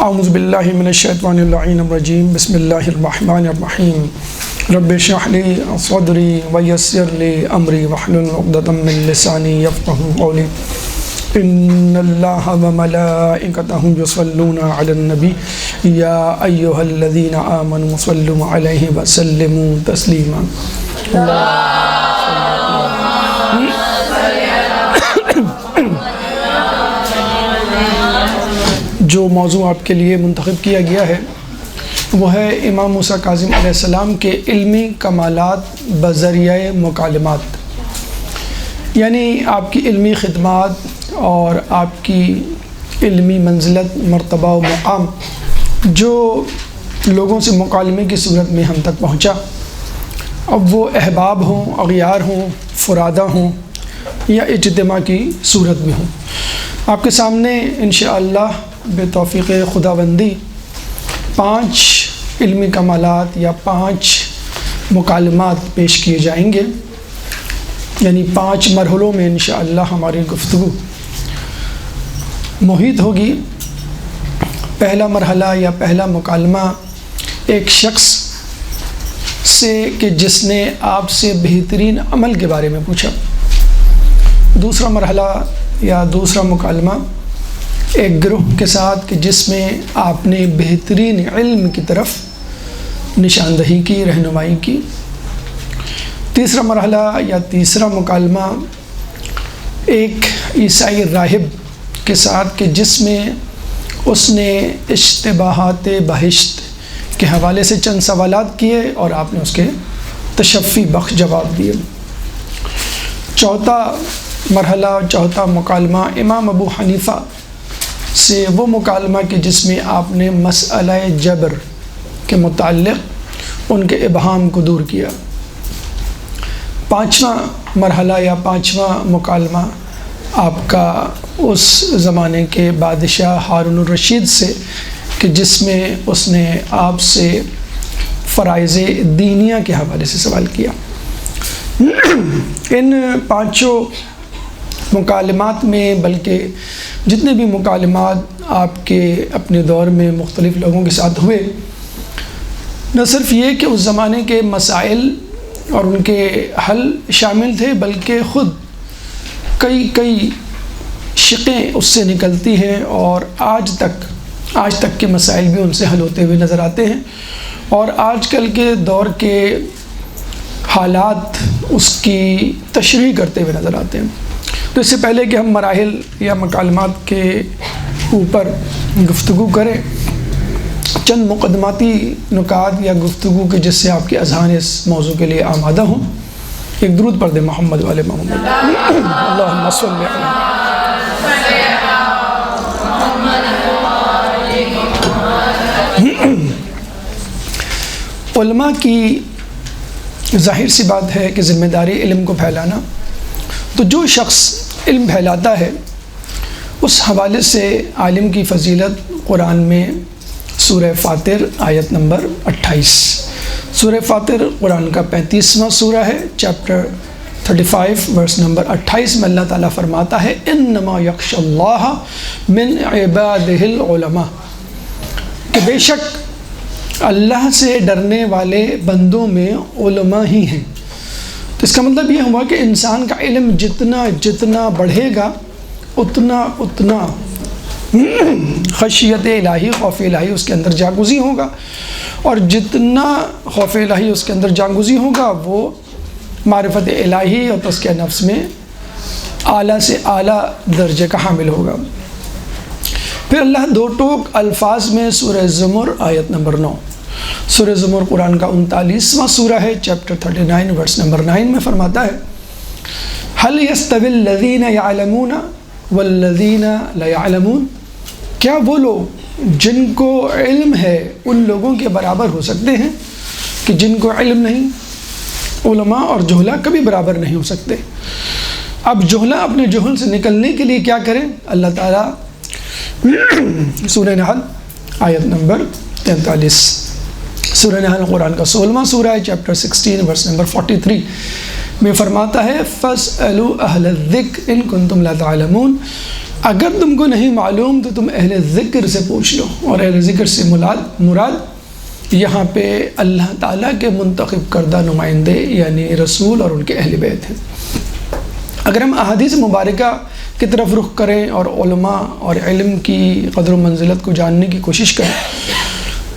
اعوذ باللہ من الشیطان اللعین الرجیم بسم اللہ الرحمن الرحیم رب اشرح لی صدری ویسر لی امری واحلل عقدۃ من لسانی یفقہوا قولی ان اللہ وملائکتہ یصلون علی النبی یا ایہا الذین آمنوا صلوا علیہ وسلموا تسلیما۔ جو موضوع آپ کے لیے منتخب کیا گیا ہے وہ ہے امام موسیٰ کاظم علیہ السلام کے علمی کمالات بذریعہ مکالمات، یعنی آپ کی علمی خدمات اور آپ کی علمی منزلت، مرتبہ و مقام جو لوگوں سے مکالمے کی صورت میں ہم تک پہنچا، اب وہ احباب ہوں، اغیار ہوں، فرادہ ہوں یا اجتماع کی صورت میں ہوں، آپ کے سامنے انشاءاللہ بتوفیق خداوندی 5 علمی کمالات یا 5 مکالمات پیش کیے جائیں گے، یعنی 5 مرحلوں میں انشاءاللہ ہماری گفتگو محیط ہوگی۔ پہلا مرحلہ یا پہلا مکالمہ ایک شخص سے کہ جس نے آپ سے بہترین عمل کے بارے میں پوچھا۔ دوسرا مرحلہ یا دوسرا مکالمہ ایک گروہ کے ساتھ کہ جس میں آپ نے بہترین علم کی طرف نشاندہی کی، رہنمائی کی۔ تیسرا مرحلہ یا تیسرا مکالمہ ایک عیسائی راہب کے ساتھ کہ جس میں اس نے اشتباہات بہشت کے حوالے سے چند سوالات کیے اور آپ نے اس کے تشفی بخش جواب دیے۔ چوتھا مرحلہ، چوتھا مکالمہ امام ابو حنیفہ سے وہ مکالمہ کہ جس میں آپ نے مسئلہ جبر کے متعلق ان کے ابہام کو دور کیا۔ پانچواں مرحلہ یا پانچواں مکالمہ آپ کا اس زمانے کے بادشاہ ہارون الرشید سے کہ جس میں اس نے آپ سے فرائض دینیہ کے حوالے سے سوال کیا۔ ان 5 مکالمات میں، بلکہ جتنے بھی مکالمات آپ کے اپنے دور میں مختلف لوگوں کے ساتھ ہوئے، نہ صرف یہ کہ اس زمانے کے مسائل اور ان کے حل شامل تھے، بلکہ خود کئی شقیں اس سے نکلتی ہیں اور آج تک کے مسائل بھی ان سے حل ہوتے ہوئے نظر آتے ہیں، اور آج کل کے دور کے حالات اس کی تشریح کرتے ہوئے نظر آتے ہیں۔ تو اس سے پہلے کہ ہم مراحل یا مکالمات کے اوپر گفتگو کریں، چند مقدماتی نکات یا گفتگو کے جس سے آپ کے اذہان اس موضوع کے لیے آمادہ ہوں۔ ایک درود پڑھ دیں محمد و آل محمد۔ اللہم صل علی علماء کی ظاہر سی بات ہے کہ ذمہ داری علم کو پھیلانا، تو جو شخص علم پھیلاتا ہے اس حوالے سے عالم کی فضیلت قرآن میں سورہ فاطر آیت نمبر 28، سورہ فاطر قرآن کا 35واں سورہ ہے، چیپٹر 35 ورس نمبر 28 میں اللہ تعالیٰ فرماتا ہے انما یخشی اللہ من عبادہ العلماء، کہ بے شک اللہ سے ڈرنے والے بندوں میں علماء ہی ہیں۔ تو اس کا مطلب یہ ہوا کہ انسان کا علم جتنا بڑھے گا اتنا خشیت الہی، خوف الہی اس کے اندر جاگزی ہوگا، اور جتنا خوف الہی اس کے اندر جاگزی ہوگا وہ معرفت الہی اور تزکیہ نفس میں اعلیٰ سے اعلیٰ درجے کا حامل ہوگا۔ پھر اللہ 2 ٹوک الفاظ میں سورہ زمر آیت نمبر 9، سورہ زمر قرآن کا 39واں سورہ ہے، چیپٹر 39 ورس نمبر 9 میں فرماتا ہے هل يستوي الذين يعلمون والذين لا يعلمون، کیا وہ لوگ جن کو علم ہے ان لوگوں کے برابر ہو سکتے ہیں کہ جن کو علم نہیں؟ علماء اور جہلہ کبھی برابر نہیں ہو سکتے۔ اب جہلہ اپنے جہل سے نکلنے کے لیے کیا کریں؟ اللہ تعالیٰ سورہ نحل آیت نمبر 43، سورہ نحل قرآن کا 16واں سورہ ہے، چیپٹر 16 ورس نمبر 43 میں فرماتا ہے فَاسْأَلُوا أَهْلَ الذِّكْرِ إِن كُنتُمْ لَا تَعْلَمُونَ، اگر تم کو نہیں معلوم تو تم اہل ذکر سے پوچھ لو. اور اہل ذکر سے مراد یہاں پہ اللہ تعالیٰ کے منتخب کردہ نمائندے یعنی رسول اور ان کے اہل بیت ہیں. اگر ہم احادیث مبارکہ کی طرف رخ کریں اور علماء اور علم کی قدر و منزلت کو جاننے کی کوشش کریں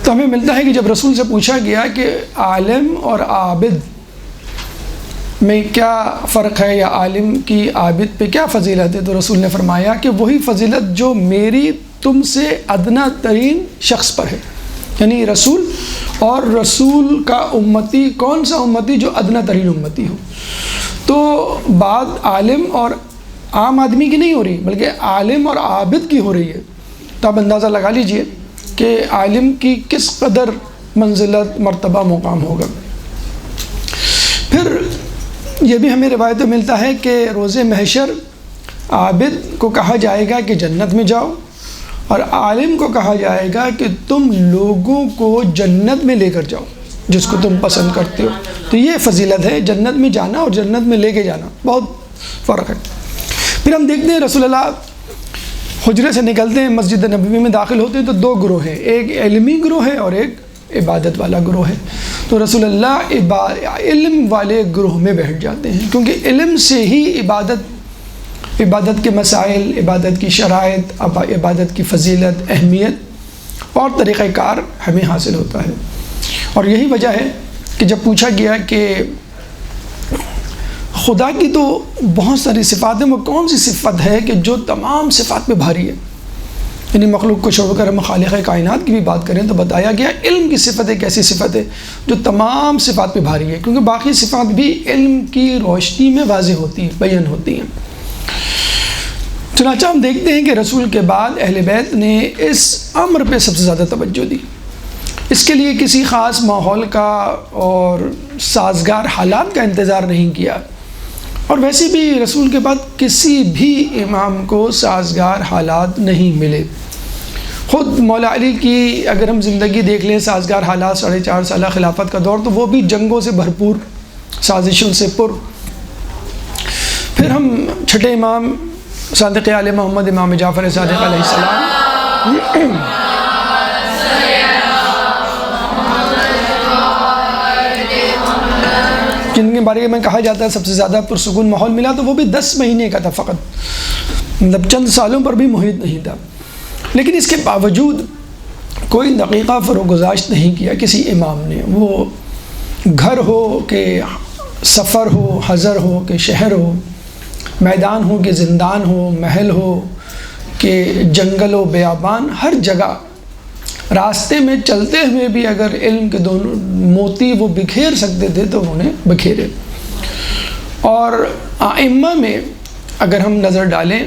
تو ہمیں ملتا ہے کہ جب رسول سے پوچھا گیا کہ عالم اور عابد میں کیا فرق ہے یا عالم کی عابد پہ کیا فضیلت ہے، تو رسول نے فرمایا کہ وہی فضیلت جو میری تم سے ادنا ترین شخص پر ہے. یعنی رسول اور رسول کا امتی کون سا امتی؟ جو ادنا ترین امتی ہو. تو بات عالم اور عام آدمی کی نہیں ہو رہی بلکہ عالم اور عابد کی ہو رہی ہے. تو آپ اندازہ لگا لیجئے کہ عالم کی کس قدر منزلت مرتبہ مقام ہوگا. پھر یہ بھی ہمیں روایت میں ملتا ہے کہ روز محشر عابد کو کہا جائے گا کہ جنت میں جاؤ اور عالم کو کہا جائے گا کہ تم لوگوں کو جنت میں لے کر جاؤ جس کو تم پسند کرتے ہو. تو یہ فضیلت ہے، جنت میں جانا اور جنت میں لے کے جانا، بہت فرق ہے. پھر ہم دیکھتے ہیں رسول اللہ حجرے سے نکلتے ہیں، مسجد نبوی میں داخل ہوتے ہیں تو دو گروہ ہیں، ایک علمی گروہ ہے اور ایک عبادت والا گروہ ہے. تو رسول اللہ علم والے گروہ میں بیٹھ جاتے ہیں کیونکہ علم سے ہی عبادت کے مسائل، عبادت کی شرائط، عبادت کی فضیلت، اہمیت اور طریقہ کار ہمیں حاصل ہوتا ہے. اور یہی وجہ ہے کہ جب پوچھا گیا کہ خدا کی تو بہت ساری صفات ہیں، وہ کون سی صفت ہے کہ جو تمام صفات پہ بھاری ہے؟ یعنی مخلوق کو چھوڑ کر ہم خالق کائنات کی بھی بات کریں تو بتایا گیا علم کی صفت ایک ایسی صفت ہے جو تمام صفات پہ بھاری ہے، کیونکہ باقی صفات بھی علم کی روشنی میں واضح ہوتی ہیں، بیان ہوتی ہیں. چنانچہ ہم دیکھتے ہیں کہ رسول کے بعد اہل بیت نے اس امر پہ سب سے زیادہ توجہ دی. اس کے لیے کسی خاص ماحول کا اور سازگار حالات کا انتظار نہیں کیا، اور ویسے بھی رسول کے بعد کسی بھی امام کو سازگار حالات نہیں ملے. خود مولا علی کی اگر ہم زندگی دیکھ لیں، سازگار حالات 4.5 سالہ خلافت کا دور، تو وہ بھی جنگوں سے بھرپور، سازشوں سے پر. پھر ہم چھٹے امام صادق آل محمد امام جعفر صادق علیہ السلام جن کے بارے میں کہا جاتا ہے سب سے زیادہ پرسکون ماحول ملا، تو وہ بھی 10 مہینے کا تھا فقط، مطلب چند سالوں پر بھی محیط نہیں تھا. لیکن اس کے باوجود کوئی دقیقہ فروگزاشت نہیں کیا کسی امام نے، وہ گھر ہو کہ سفر ہو، حضر ہو کہ شہر ہو، میدان ہو کہ زندان ہو، محل ہو کہ جنگل و بیابان، ہر جگہ راستے میں چلتے ہوئے بھی اگر علم کے دونوں موتی وہ بکھیر سکتے تھے تو انہوں نے بکھیرے. اور ائمہ میں اگر ہم نظر ڈالیں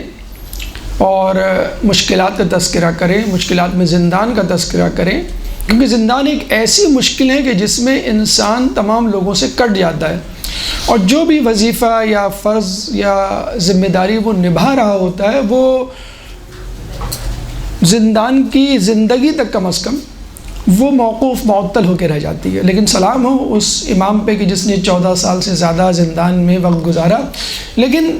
اور مشکلات کا تذکرہ کریں، مشکلات میں زندان کا تذکرہ کریں، کیونکہ زندان ایک ایسی مشکل ہے کہ جس میں انسان تمام لوگوں سے کٹ جاتا ہے، اور جو بھی وظیفہ یا فرض یا ذمہ داری وہ نبھا رہا ہوتا ہے وہ زندان کی زندگی تک کم از کم وہ موقوف معطل ہو کے رہ جاتی ہے. لیکن سلام ہو اس امام پہ کہ جس نے 14 سال سے زیادہ زندان میں وقت گزارا، لیکن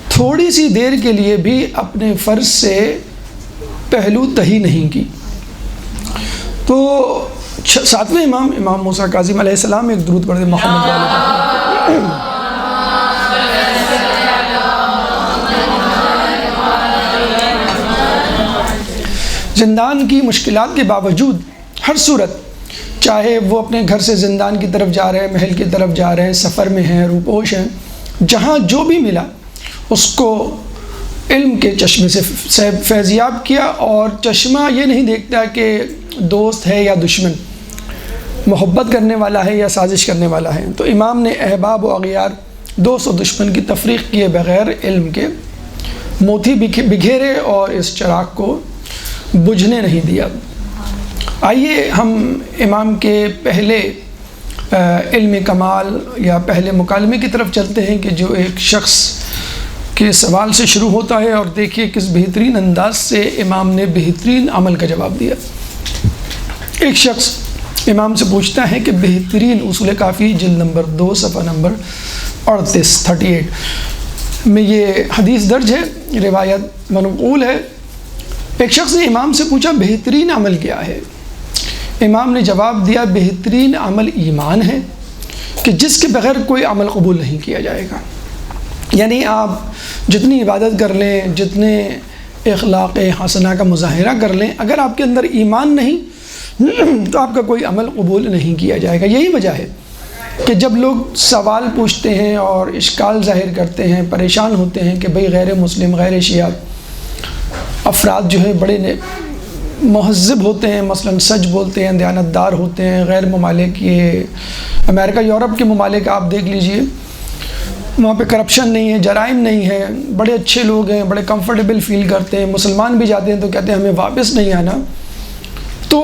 تھوڑی سی دیر کے لیے بھی اپنے فرض سے پہلو تہی نہیں کی. تو 7ویں امام موسیٰ کاظم علیہ السلام ایک درود پڑھتے محمد علیہ. زندان کی مشکلات کے باوجود ہر صورت، چاہے وہ اپنے گھر سے زندان کی طرف جا رہے ہیں، محل کی طرف جا رہے ہیں، سفر میں ہیں، روپوش ہیں، جہاں جو بھی ملا اس کو علم کے چشمے سے فیضیاب کیا. اور چشمہ یہ نہیں دیکھتا کہ دوست ہے یا دشمن، محبت کرنے والا ہے یا سازش کرنے والا ہے. تو امام نے احباب و اغیار، دوست و دشمن کی تفریق کیے بغیر علم کے موتی بکھیرے اور اس چراغ کو بجھنے نہیں دیا. آئیے ہم امام کے پہلے علم کمال یا پہلے مکالمے کی طرف چلتے ہیں کہ جو ایک شخص کے سوال سے شروع ہوتا ہے، اور دیکھیے کس بہترین انداز سے امام نے بہترین عمل کا جواب دیا. ایک شخص امام سے پوچھتا ہے کہ بہترین اصول کافی جلد نمبر 2 صفحہ نمبر 38 میں یہ حدیث درج ہے، روایت منقول ہے۔ ایک شخص نے امام سے پوچھا بہترین عمل کیا ہے؟ امام نے جواب دیا بہترین عمل ایمان ہے کہ جس کے بغیر کوئی عمل قبول نہیں کیا جائے گا۔ یعنی آپ جتنی عبادت کر لیں، جتنے اخلاق حسنہ کا مظاہرہ کر لیں، اگر آپ کے اندر ایمان نہیں تو آپ کا کوئی عمل قبول نہیں کیا جائے گا۔ یہی وجہ ہے کہ جب لوگ سوال پوچھتے ہیں اور اشکال ظاہر کرتے ہیں، پریشان ہوتے ہیں کہ بھئی غیر مسلم، غیر شیعہ افراد جو ہے بڑے مہذب ہوتے ہیں، مثلا سچ بولتے ہیں، دیانتدار ہوتے ہیں، غیر ممالک، یہ امریکہ یورپ کے ممالک آپ دیکھ لیجئے، وہاں پہ کرپشن نہیں ہے، جرائم نہیں ہے، بڑے اچھے لوگ ہیں، بڑے کمفرٹیبل فیل کرتے ہیں، مسلمان بھی جاتے ہیں تو کہتے ہیں ہمیں واپس نہیں آنا۔ تو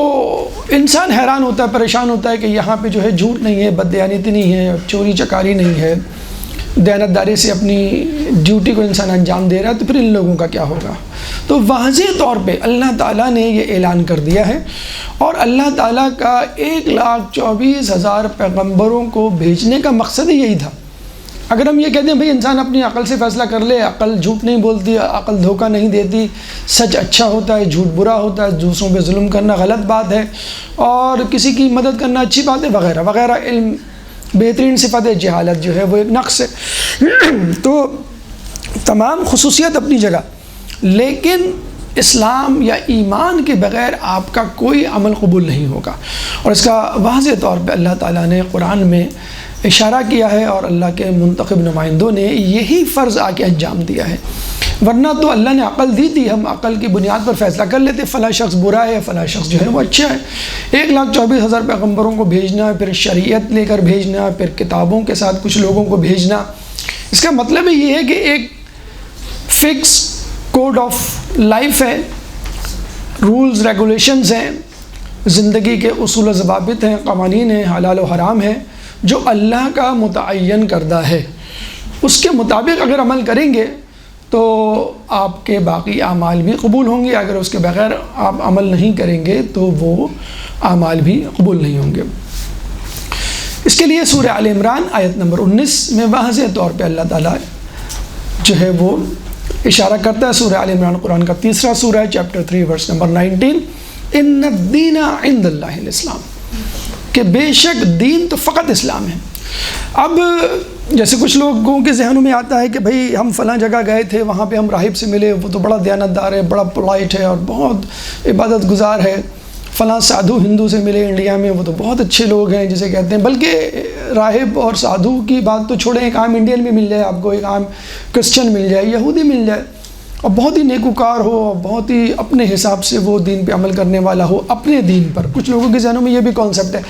انسان حیران ہوتا ہے، پریشان ہوتا ہے کہ یہاں پہ جو ہے جھوٹ نہیں ہے، بددیانتی نہیں ہے، چوری چکاری نہیں ہے، دیانتداری سے اپنی ڈیوٹی کو انسان انجام دے رہا ہے، تو پھر ان لوگوں کا کیا ہوگا؟ تو واضح طور پہ اللہ تعالیٰ نے یہ اعلان کر دیا ہے، اور اللہ تعالیٰ کا 1,24,000 پیغمبروں کو بھیجنے کا مقصد ہی یہی تھا۔ اگر ہم یہ کہتے ہیں بھئی انسان اپنی عقل سے فیصلہ کر لے، عقل جھوٹ نہیں بولتی، عقل دھوکہ نہیں دیتی، سچ اچھا ہوتا ہے، جھوٹ برا ہوتا ہے، دوسروں پہ ظلم کرنا غلط بات ہے، اور کسی کی مدد کرنا اچھی بات ہے، وغیرہ وغیرہ، علم بہترین صفت ہے، جہالت جو ہے وہ ایک نقص ہے۔ تو تمام خصوصیت اپنی جگہ، لیکن اسلام یا ایمان کے بغیر آپ کا کوئی عمل قبول نہیں ہوگا، اور اس کا واضح طور پہ اللہ تعالیٰ نے قرآن میں اشارہ کیا ہے، اور اللہ کے منتخب نمائندوں نے یہی فرض آ کے انجام دیا ہے۔ ورنہ تو اللہ نے عقل دی تھی، ہم عقل کی بنیاد پر فیصلہ کر لیتے، فلاں شخص برا ہے، فلاں شخص جو ہے وہ اچھا ہے۔ 1,24,000 پیغمبروں کو بھیجنا، پھر شریعت لے کر بھیجنا، پھر کتابوں کے ساتھ کچھ لوگوں کو بھیجنا، اس کا مطلب یہ ہے کہ ایک فکس کوڈ آف لائف ہے، رولز ریگولیشنز ہیں، زندگی کے اصول و ضوابط ہیں، قوانین ہیں، حلال و حرام ہیں، جو اللہ کا متعین کردہ ہے۔ اس کے مطابق اگر عمل کریں گے تو آپ کے باقی اعمال بھی قبول ہوں گے، اگر اس کے بغیر آپ عمل نہیں کریں گے تو وہ اعمال بھی قبول نہیں ہوں گے۔ اس کے لیے سورہ آل عمران آیت نمبر 19 میں واضح طور پہ اللہ تعالیٰ جو ہے وہ اشارہ کرتا ہے۔ سورہ آل عمران قرآن کا 3 سورہ ہے، چیپٹر 3 ورس نمبر 19، ان الدین عند اللہ الاسلام، کہ بے شک دین تو فقط اسلام ہے۔ اب جیسے کچھ لوگوں کے ذہنوں میں آتا ہے کہ بھئی ہم فلاں جگہ گئے تھے، وہاں پہ ہم راہب سے ملے، وہ تو بڑا دیانتدار ہے، بڑا پولائٹ ہے اور بہت عبادت گزار ہے، فلاں سادھو ہندو سے ملے انڈیا میں، وہ تو بہت اچھے لوگ ہیں جسے کہتے ہیں۔ بلکہ راہب اور سادھو کی بات تو چھوڑیں، ایک عام انڈین بھی مل جائے آپ کو، ایک عام کرسچن مل جائے، یہودی مل جائے، اور بہت ہی نیکوکار ہو، بہت ہی اپنے حساب سے وہ دین پہ عمل کرنے والا ہو، اپنے دین پر۔ کچھ لوگوں کے ذہنوں میں یہ بھی کانسیپٹ ہے،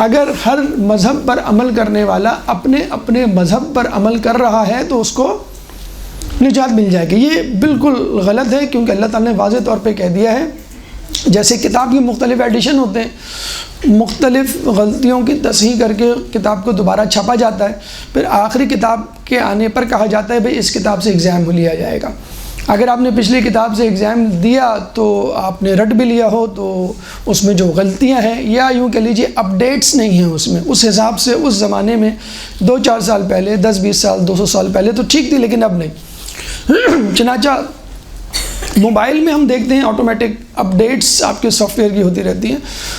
اگر ہر مذہب پر عمل کرنے والا اپنے مذہب پر عمل کر رہا ہے تو اس کو نجات مل جائے گی۔ یہ بالکل غلط ہے، کیونکہ اللہ تعالیٰ نے واضح طور پہ کہہ دیا ہے، جیسے کتاب کے مختلف ایڈیشن ہوتے ہیں، مختلف غلطیوں کی تصحیح کر کے کتاب کو دوبارہ چھاپا جاتا ہے، پھر آخری کتاب کے آنے پر کہا جاتا ہے بھئی اس کتاب سے ایگزام لیا جائے گا۔ اگر آپ نے پچھلی کتاب سے ایگزام دیا تو آپ نے رٹ بھی لیا ہو تو اس میں جو غلطیاں ہیں، یا یوں کہہ لیجیے اپڈیٹس نہیں ہیں اس میں، اس حساب سے اس زمانے میں 2-4 سال پہلے، 10-20 سال، 200 سال پہلے تو ٹھیک تھی، لیکن اب نہیں۔ چنانچہ موبائل میں ہم دیکھتے ہیں آٹومیٹک اپڈیٹس آپ کے سافٹ ویئر کی ہوتی رہتی ہیں۔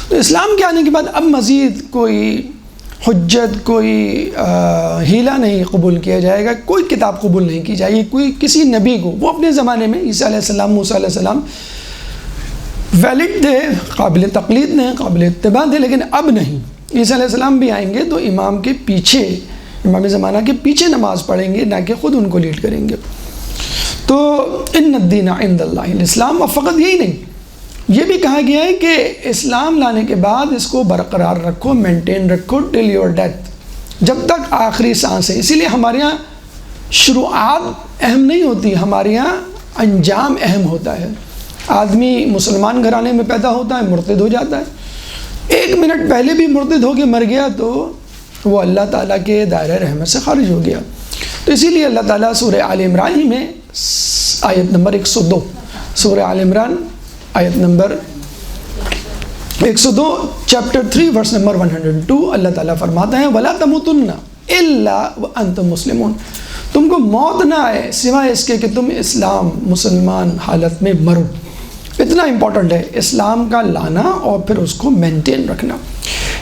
تو اسلام کے آنے کے بعد اب مزید کوئی حجت، کوئی ہیلہ نہیں قبول کیا جائے گا، کوئی کتاب قبول نہیں کی جائے گی، کوئی کسی نبی کو، وہ اپنے زمانے میں عیسیٰ علیہ السلام، موسیٰ علیہ السلام ویلڈ تھے، قابل تقلید نے، قابل اتباع تھے، لیکن اب نہیں۔ عیسیٰ علیہ السلام بھی آئیں گے تو امام کے پیچھے، امام زمانہ کے پیچھے نماز پڑھیں گے، نہ کہ خود ان کو لیڈ کریں گے۔ تو ان الدین عند اللہ الاسلام، اور فقط یہی نہیں، یہ بھی کہا گیا ہے کہ اسلام لانے کے بعد اس کو برقرار رکھو، مینٹین رکھو ٹل یور ڈیتھ، جب تک آخری سانس ہے۔ اسی لیے ہمارے یہاں شروعات اہم نہیں ہوتی، ہمارے یہاں انجام اہم ہوتا ہے۔ آدمی مسلمان گھرانے میں پیدا ہوتا ہے، مرتد ہو جاتا ہے، 1 منٹ پہلے بھی مرتد ہو کے مر گیا تو وہ اللہ تعالیٰ کے دائرہ رحمت سے خارج ہو گیا۔ تو اسی لیے اللہ تعالیٰ سورہ آل عمران ہی میں آیت نمبر 102، سورہ آل عمران آیت نمبر 102 چیپٹر 3 ورس نمبر 102 اللہ تعالیٰ فرماتا ہے وَلَا تَمُوتُنَّ إِلَّا وَأَنْتُمْ مُسْلِمُونَ، تم کو موت نہ آئے سوائے اس کے کہ تم اسلام مسلمان حالت میں مرو. اتنا امپورٹنٹ ہے اسلام کا لانا اور پھر اس کو مینٹین رکھنا.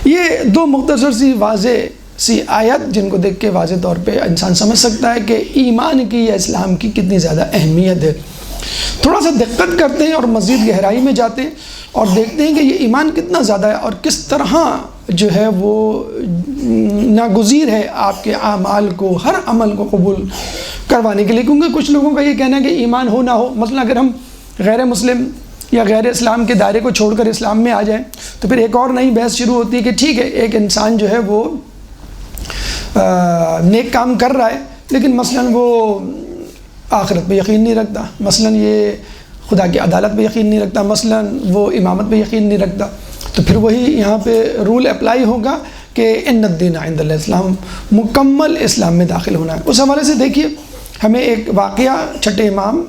یہ دو مختصر سی واضح سی آیت جن کو دیکھ کے واضح طور پہ انسان سمجھ سکتا ہے کہ ایمان کی یا اسلام کی کتنی زیادہ اہمیت ہے. تھوڑا سا دقت کرتے ہیں اور مزید گہرائی میں جاتے ہیں اور دیکھتے ہیں کہ یہ ایمان کتنا زیادہ ہے اور کس طرح جو ہے وہ ناگزیر ہے آپ کے اعمال کو، ہر عمل کو قبول کروانے کے لیے. کیونکہ کچھ لوگوں کا یہ کہنا ہے کہ ایمان ہو نہ ہو، مثلا اگر ہم غیر مسلم یا غیر اسلام کے دائرے کو چھوڑ کر اسلام میں آ جائیں تو پھر ایک اور نئی بحث شروع ہوتی ہے کہ ٹھیک ہے ایک انسان جو ہے وہ نیک کام کر رہا ہے لیکن مثلا وہ آخرت پہ یقین نہیں رکھتا، مثلا یہ خدا کی عدالت پہ یقین نہیں رکھتا، مثلا وہ امامت پہ یقین نہیں رکھتا، تو پھر وہی یہاں پہ رول اپلائی ہوگا کہ ان الدین عند اللہ اسلام، مکمل اسلام میں داخل ہونا ہے. اس حوالے سے دیکھیے ہمیں ایک واقعہ چھٹے امام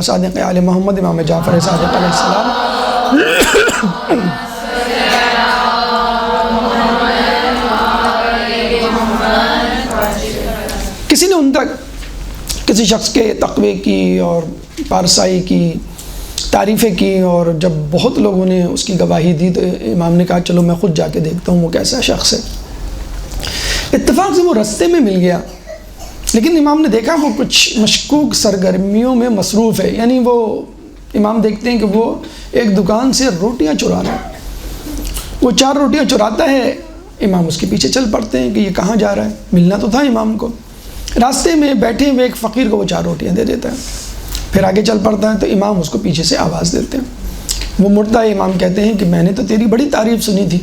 صادق آل محمد امام جعفر صادق علیہ السلام کسی نے ان تک کسی شخص کے تقوی کی اور پارسائی کی تعریفیں کی، اور جب بہت لوگوں نے اس کی گواہی دی تو امام نے کہا چلو میں خود جا کے دیکھتا ہوں وہ کیسا شخص ہے. اتفاق سے وہ رستے میں مل گیا لیکن امام نے دیکھا وہ کچھ مشکوک سرگرمیوں میں مصروف ہے. یعنی وہ امام دیکھتے ہیں کہ وہ ایک دکان سے روٹیاں چرا رہا ہے، وہ 4 روٹیاں چراتا ہے، امام اس کے پیچھے چل پڑتے ہیں کہ یہ کہاں جا رہا ہے. ملنا تو تھا امام کو. راستے میں بیٹھے ہوئے ایک فقیر کو وہ 4 روٹیاں دے دیتا ہے، پھر آگے چل پڑتا ہے تو امام اس کو پیچھے سے آواز دیتے ہیں. وہ مڑتا ہے، امام کہتے ہیں کہ میں نے تو تیری بڑی تعریف سنی تھی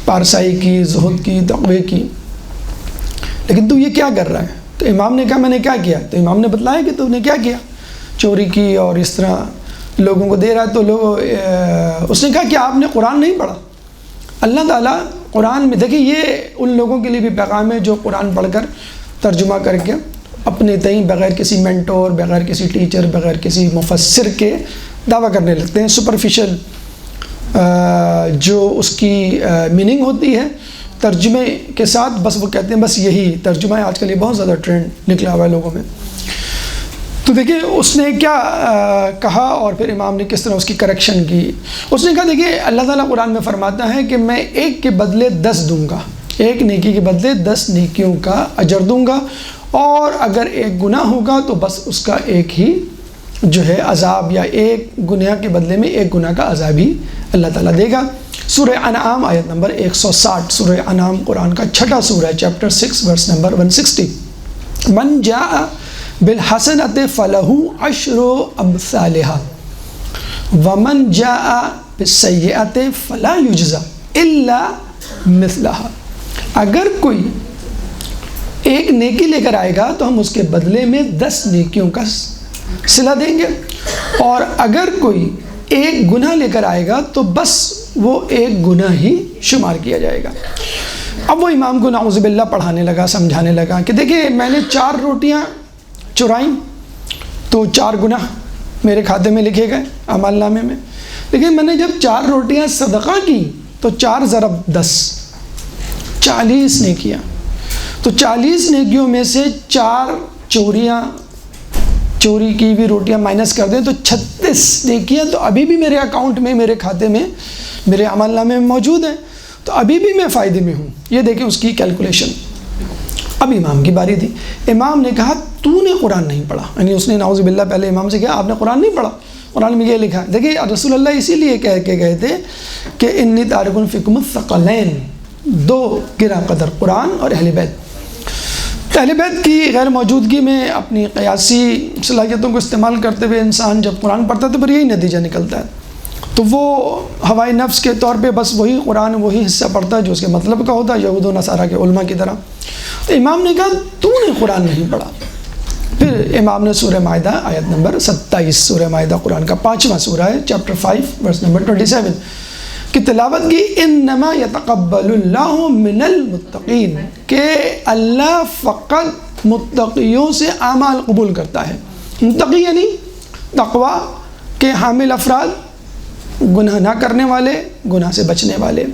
پارسائی کی، زہد کی، تقوی کی، لیکن تو یہ کیا کر رہا ہے؟ تو امام نے کہا میں نے کیا کیا؟ تو امام نے بتلایا کہ تو نے کیا کیا، چوری کی اور اس طرح لوگوں کو دے رہا ہے. تو اس نے کہا کہ آپ نے قرآن نہیں پڑھا. اللہ تعالیٰ قرآن میں دیکھیں یہ ان لوگوں کے لیے بھی پیغام ہے جو قرآن پڑھ کر ترجمہ کر کے اپنے تئیں بغیر کسی مینٹور، بغیر کسی ٹیچر، بغیر کسی مفسر کے دعویٰ کرنے لگتے ہیں. سپرفیشل جو اس کی میننگ ہوتی ہے ترجمے کے ساتھ بس وہ کہتے ہیں بس یہی ترجمہ ہے. آج کل یہ بہت زیادہ ٹرینڈ نکلا ہوا ہے لوگوں میں. تو دیکھیں اس نے کیا کہا اور پھر امام نے کس طرح اس کی کریکشن کی. اس نے کہا دیکھیں اللہ تعالیٰ قرآن میں فرماتا ہے کہ میں ایک کے بدلے 10 دوں گا، ایک نیکی کے بدلے 10 نیکیوں کا اجر دوں گا، اور اگر ایک گناہ ہوگا تو بس اس کا ایک ہی جو ہے عذاب، یا ایک گناہ کے بدلے میں ایک گناہ کا عذاب ہی اللہ تعالیٰ دے گا. سورہ انعام آیت نمبر 160. سورہ انعام قرآن کا 6 سورہ ہے، چیپٹر 6 ورس نمبر 160. من جاء بالحسنۃ فلہ 10 امثالها ومن جاء بالسیئۃ فلا یجزی الا مثلها. اگر کوئی ایک نیکی لے کر آئے گا تو ہم اس کے بدلے میں 10 نیکیوں کا صلہ دیں گے، اور اگر کوئی ایک گناہ لے کر آئے گا تو بس وہ ایک گناہ ہی شمار کیا جائے گا. اب وہ امام کو نعوذ باللہ پڑھانے لگا، سمجھانے لگا کہ دیکھیں میں نے 4 روٹیاں چرائیں تو 4 گناہ میرے کھاتے میں لکھے گئے اعمال نامے میں، لیکن میں نے جب 4 روٹیاں صدقہ کی تو 4 ضرب 10 40 نیکیاں، تو 40 نیکیوں میں سے 4 چوری کی ہوئی روٹیاں مائنس کر دیں تو 36 نیکیاں تو ابھی بھی میرے اکاؤنٹ میں، میرے کھاتے میں، میرے عمل نامے میں موجود ہیں، تو ابھی بھی میں فائدے میں ہوں. یہ دیکھیں اس کی کیلکولیشن. اب امام کی باری تھی. امام نے کہا تو نے قرآن نہیں پڑھا، یعنی اس نے نعوذ باللہ پہلے امام سے کہا آپ نے قرآن نہیں پڑھا، قرآن میں یہ لکھا ہے. دیکھیں رسول اللہ اسی لیے کہہ کے گئے تھے کہ انی تارک فیکم الثقلین، 2 گرا قدر قرآن اور اہل بیت. اہل بیت کی غیر موجودگی میں اپنی قیاسی صلاحیتوں کو استعمال کرتے ہوئے انسان جب قرآن پڑھتا ہے تو پھر یہی نتیجہ نکلتا ہے. تو وہ ہوائے نفس کے طور پہ بس وہی قرآن وہی حصہ پڑھتا ہے جو اس کے مطلب کا ہوتا ہے، یہود و نصارہ کے علماء کی طرح. تو امام نے کہا تو نے قرآن نہیں پڑھا. پھر امام نے سورہ مائدہ آیت نمبر 27، سورہ مائدہ قرآن کا 5واں سورہ ہے، چیپٹر 5 ورس نمبر 27 کی تلاوت کی. انما یتقبل اللہ من المتقین، کہ اللہ فقط متقیوں سے اعمال قبول کرتا ہے. متقی یعنی تقوی کے حامل افراد، گناہ نہ کرنے والے، گناہ سے بچنے والے.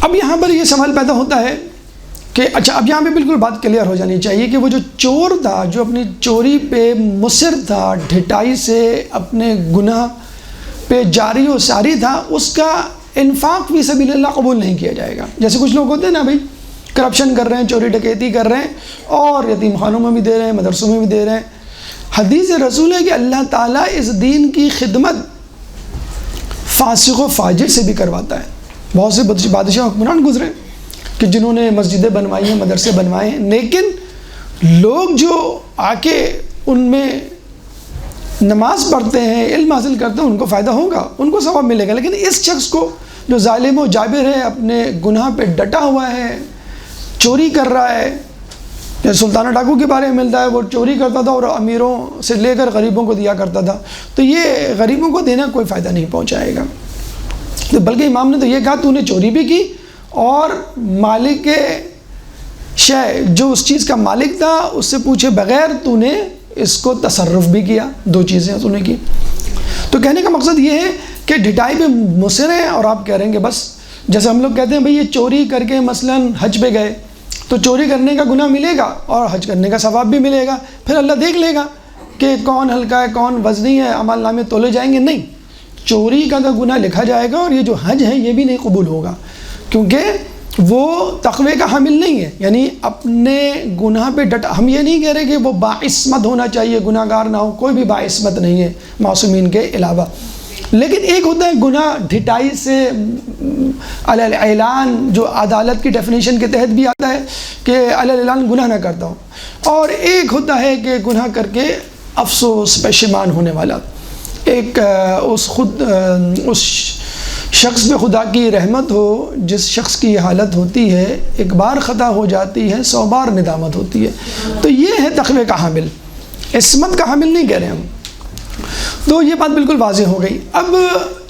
اب یہاں پر یہ سوال پیدا ہوتا ہے کہ اچھا اب یہاں پہ بالکل بات کلیئر ہو جانی چاہیے کہ وہ جو چور تھا، جو اپنی چوری پہ مصر تھا، ڈھٹائی سے اپنے گناہ پہ جاری و ساری تھا، اس کا انفاق فی سبیل اللہ قبول نہیں کیا جائے گا۔ جیسے کچھ لوگ ہوتے ہیں نا بھائی، کرپشن کر رہے ہیں، چوری ڈکیتی کر رہے ہیں، اور یتیم خانوں میں بھی دے رہے ہیں، مدرسوں میں بھی دے رہے ہیں۔ حدیث رسول ہے کہ اللہ تعالیٰ اس دین کی خدمت فاسق و فاجر سے بھی کرواتا ہے۔ بہت سے بادشاہ حکمران گزرے کہ جنہوں نے مسجدیں بنوائی ہیں، مدرسے بنوائے ہیں، لیکن لوگ جو آ کے ان میں نماز پڑھتے ہیں، علم حاصل کرتے ہیں، ان کو فائدہ ہوگا، ان کو ثواب ملے گا۔ لیکن اس شخص کو جو ظالم و جابر ہے، اپنے گناہ پہ ڈٹا ہوا ہے، چوری کر رہا ہے، جیسے سلطانہ ڈاکو کے بارے میں ملتا ہے، وہ چوری کرتا تھا اور امیروں سے لے کر غریبوں کو دیا کرتا تھا، تو یہ غریبوں کو دینا کوئی فائدہ نہیں پہنچائے گا۔ تو بلکہ امام نے تو یہ کہا تو نے چوری بھی کی اور مالک شے جو اس چیز کا مالک تھا اس سے پوچھے بغیر تو نے اس کو تصرف بھی کیا، دو چیزیں تو نے کی۔ تو کہنے کا مقصد یہ ہے کہ ڈھٹائی پہ مصر ہیں اور آپ کہہ رہے ہیں کہ بس جیسے ہم لوگ کہتے ہیں بھئی یہ چوری کر کے مثلاً حج پہ گئے تو چوری کرنے کا گناہ ملے گا اور حج کرنے کا ثواب بھی ملے گا، پھر اللہ دیکھ لے گا کہ کون ہلکا ہے کون وزنی ہے، اعمال نامے تولے جائیں گے۔ نہیں، چوری کا تو گناہ لکھا جائے گا اور یہ جو حج ہے یہ بھی نہیں قبول ہوگا، کیونکہ وہ تقوی کا حامل نہیں ہے، یعنی اپنے گناہ پہ ڈٹا۔ ہم یہ نہیں کہہ رہے کہ وہ باعصمت ہونا چاہیے، گناہ گار نہ ہو، کوئی بھی باعصمت نہیں ہے معصومین کے علاوہ، لیکن ایک ہوتا ہے گناہ ڈھٹائی سے علی الاعلان، جو عدالت کی ڈیفینیشن کے تحت بھی آتا ہے کہ علی الاعلان گناہ نہ کرتا ہوں، اور ایک ہوتا ہے کہ گناہ کر کے افسوس پشیمان ہونے والا، ایک اس شخص پہ خدا کی رحمت ہو جس شخص کی حالت ہوتی ہے ایک بار خطا ہو جاتی ہے 100 بار ندامت ہوتی ہے۔ تو یہ ہے تقوی کا حامل، عصمت کا حامل نہیں کہہ رہے ہم۔ تو یہ بات بالکل واضح ہو گئی۔ اب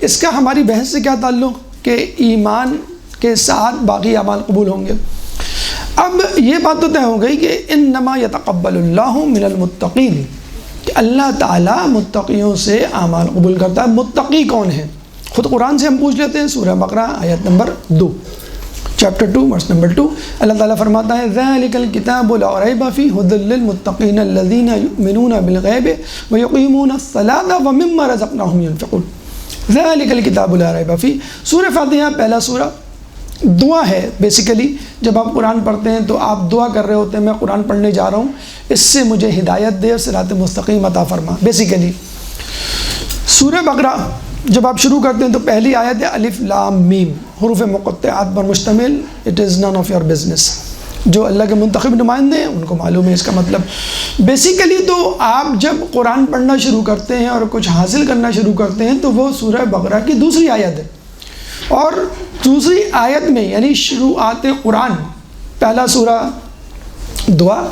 اس کا ہماری بحث سے کیا تعلق کہ ایمان کے ساتھ باقی اعمال قبول ہوں گے۔ اب یہ بات تو طے ہو گئی کہ انما یتقبل اللہ من المتقین، کہ اللہ تعالیٰ متقیوں سے اعمال قبول کرتا ہے۔ متقی کون ہیں؟ خود قرآن سے ہم پوچھ لیتے ہیں، سورہ بقرہ آیت نمبر 2، چیپٹر 2 ورس نمبر 2، اللہ تعالیٰ فرماتا ہے ذَلِكَ الْكِتَابُ لَا رَيْبَ فِيهِ هُدًى لِّلْمُتَّقِينَ الَّذِينَ يُؤْمِنُونَ بِالْغَيْبِ وَيُقِيمُونَ الصَّلَاةَ وَمِمَّا رَزَقْنَاهُمْ يُنْفِقُونَ۔ ذَلِكَ الْكِتَابُ لَا رَيْبَ فِيهِ، سورہ فاتحہ پہلا سورہ دعا ہے۔ بیسیکلی جب آپ قرآن پڑھتے ہیں تو آپ دعا کر رہے ہوتے ہیں میں قرآن پڑھنے جا رہا ہوں، اس سے مجھے ہدایت دے، صراط مستقیم عطا فرما۔ بیسیکلی سورہ بقرہ جب آپ شروع کرتے ہیں تو پہلی آیت ہے الف لام میم، حروف مقطعات پر مشتمل، it is none of your business. جو اللہ کے منتخب نمائندے ہیں ان کو معلوم ہے اس کا مطلب۔ بیسیکلی تو آپ جب قرآن پڑھنا شروع کرتے ہیں اور کچھ حاصل کرنا شروع کرتے ہیں تو وہ سورہ بقرہ کی دوسری آیت ہے، اور دوسری آیت میں یعنی شروعات قرآن، پہلا سورہ دعا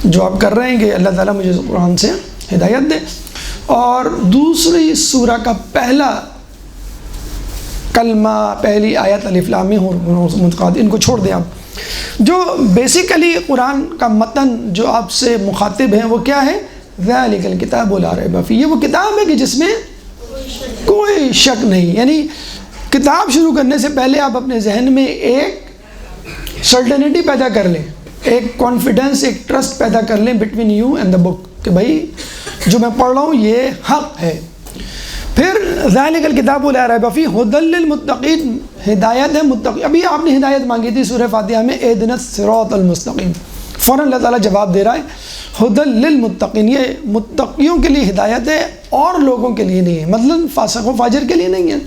جو آپ کر رہے ہیں کہ اللہ تعالیٰ مجھے قرآن سے ہدایت دے، اور دوسری سورہ کا پہلا کلمہ، پہلی آیت الف لام میم متقاد، ان کو چھوڑ دیں آپ۔ جو بیسیکلی قرآن کا متن جو آپ سے مخاطب ہیں وہ کیا ہے؟ ذَلِكَ الْكِتَابُ لَا رَيْبَ فِيهِ، یہ وہ کتاب ہے کہ جس میں کوئی شک نہیں، یعنی کتاب شروع کرنے سے پہلے آپ اپنے ذہن میں ایک سرٹنٹی پیدا کر لیں، ایک کانفیڈنس، ایک ٹرسٹ پیدا کر لیں بٹوین یو اینڈ دا بک، کہ بھائی جو میں پڑھ رہا ہوں یہ حق ہے۔ پھر ذَلِكَ الْكِتَابُ لَا رَيْبَ فِيهِ هُدًى لِّلْمُتَّقِينَ، ہدایت ہے متقی۔ ابھی آپ نے ہدایت مانگی تھی سورہ فاتحہ میں اهْدِنَا الصِّرَاطَ الْمُسْتَقِيمَ، فوراً اللہ تعالیٰ جواب دے رہا ہے هُدًى لِّلْمُتَّقِينَ، یہ متقیوں کے لیے ہدایت ہے اور لوگوں کے لیے نہیں ہے، مثلاً فاسق و فاجر کے لیے نہیں ہے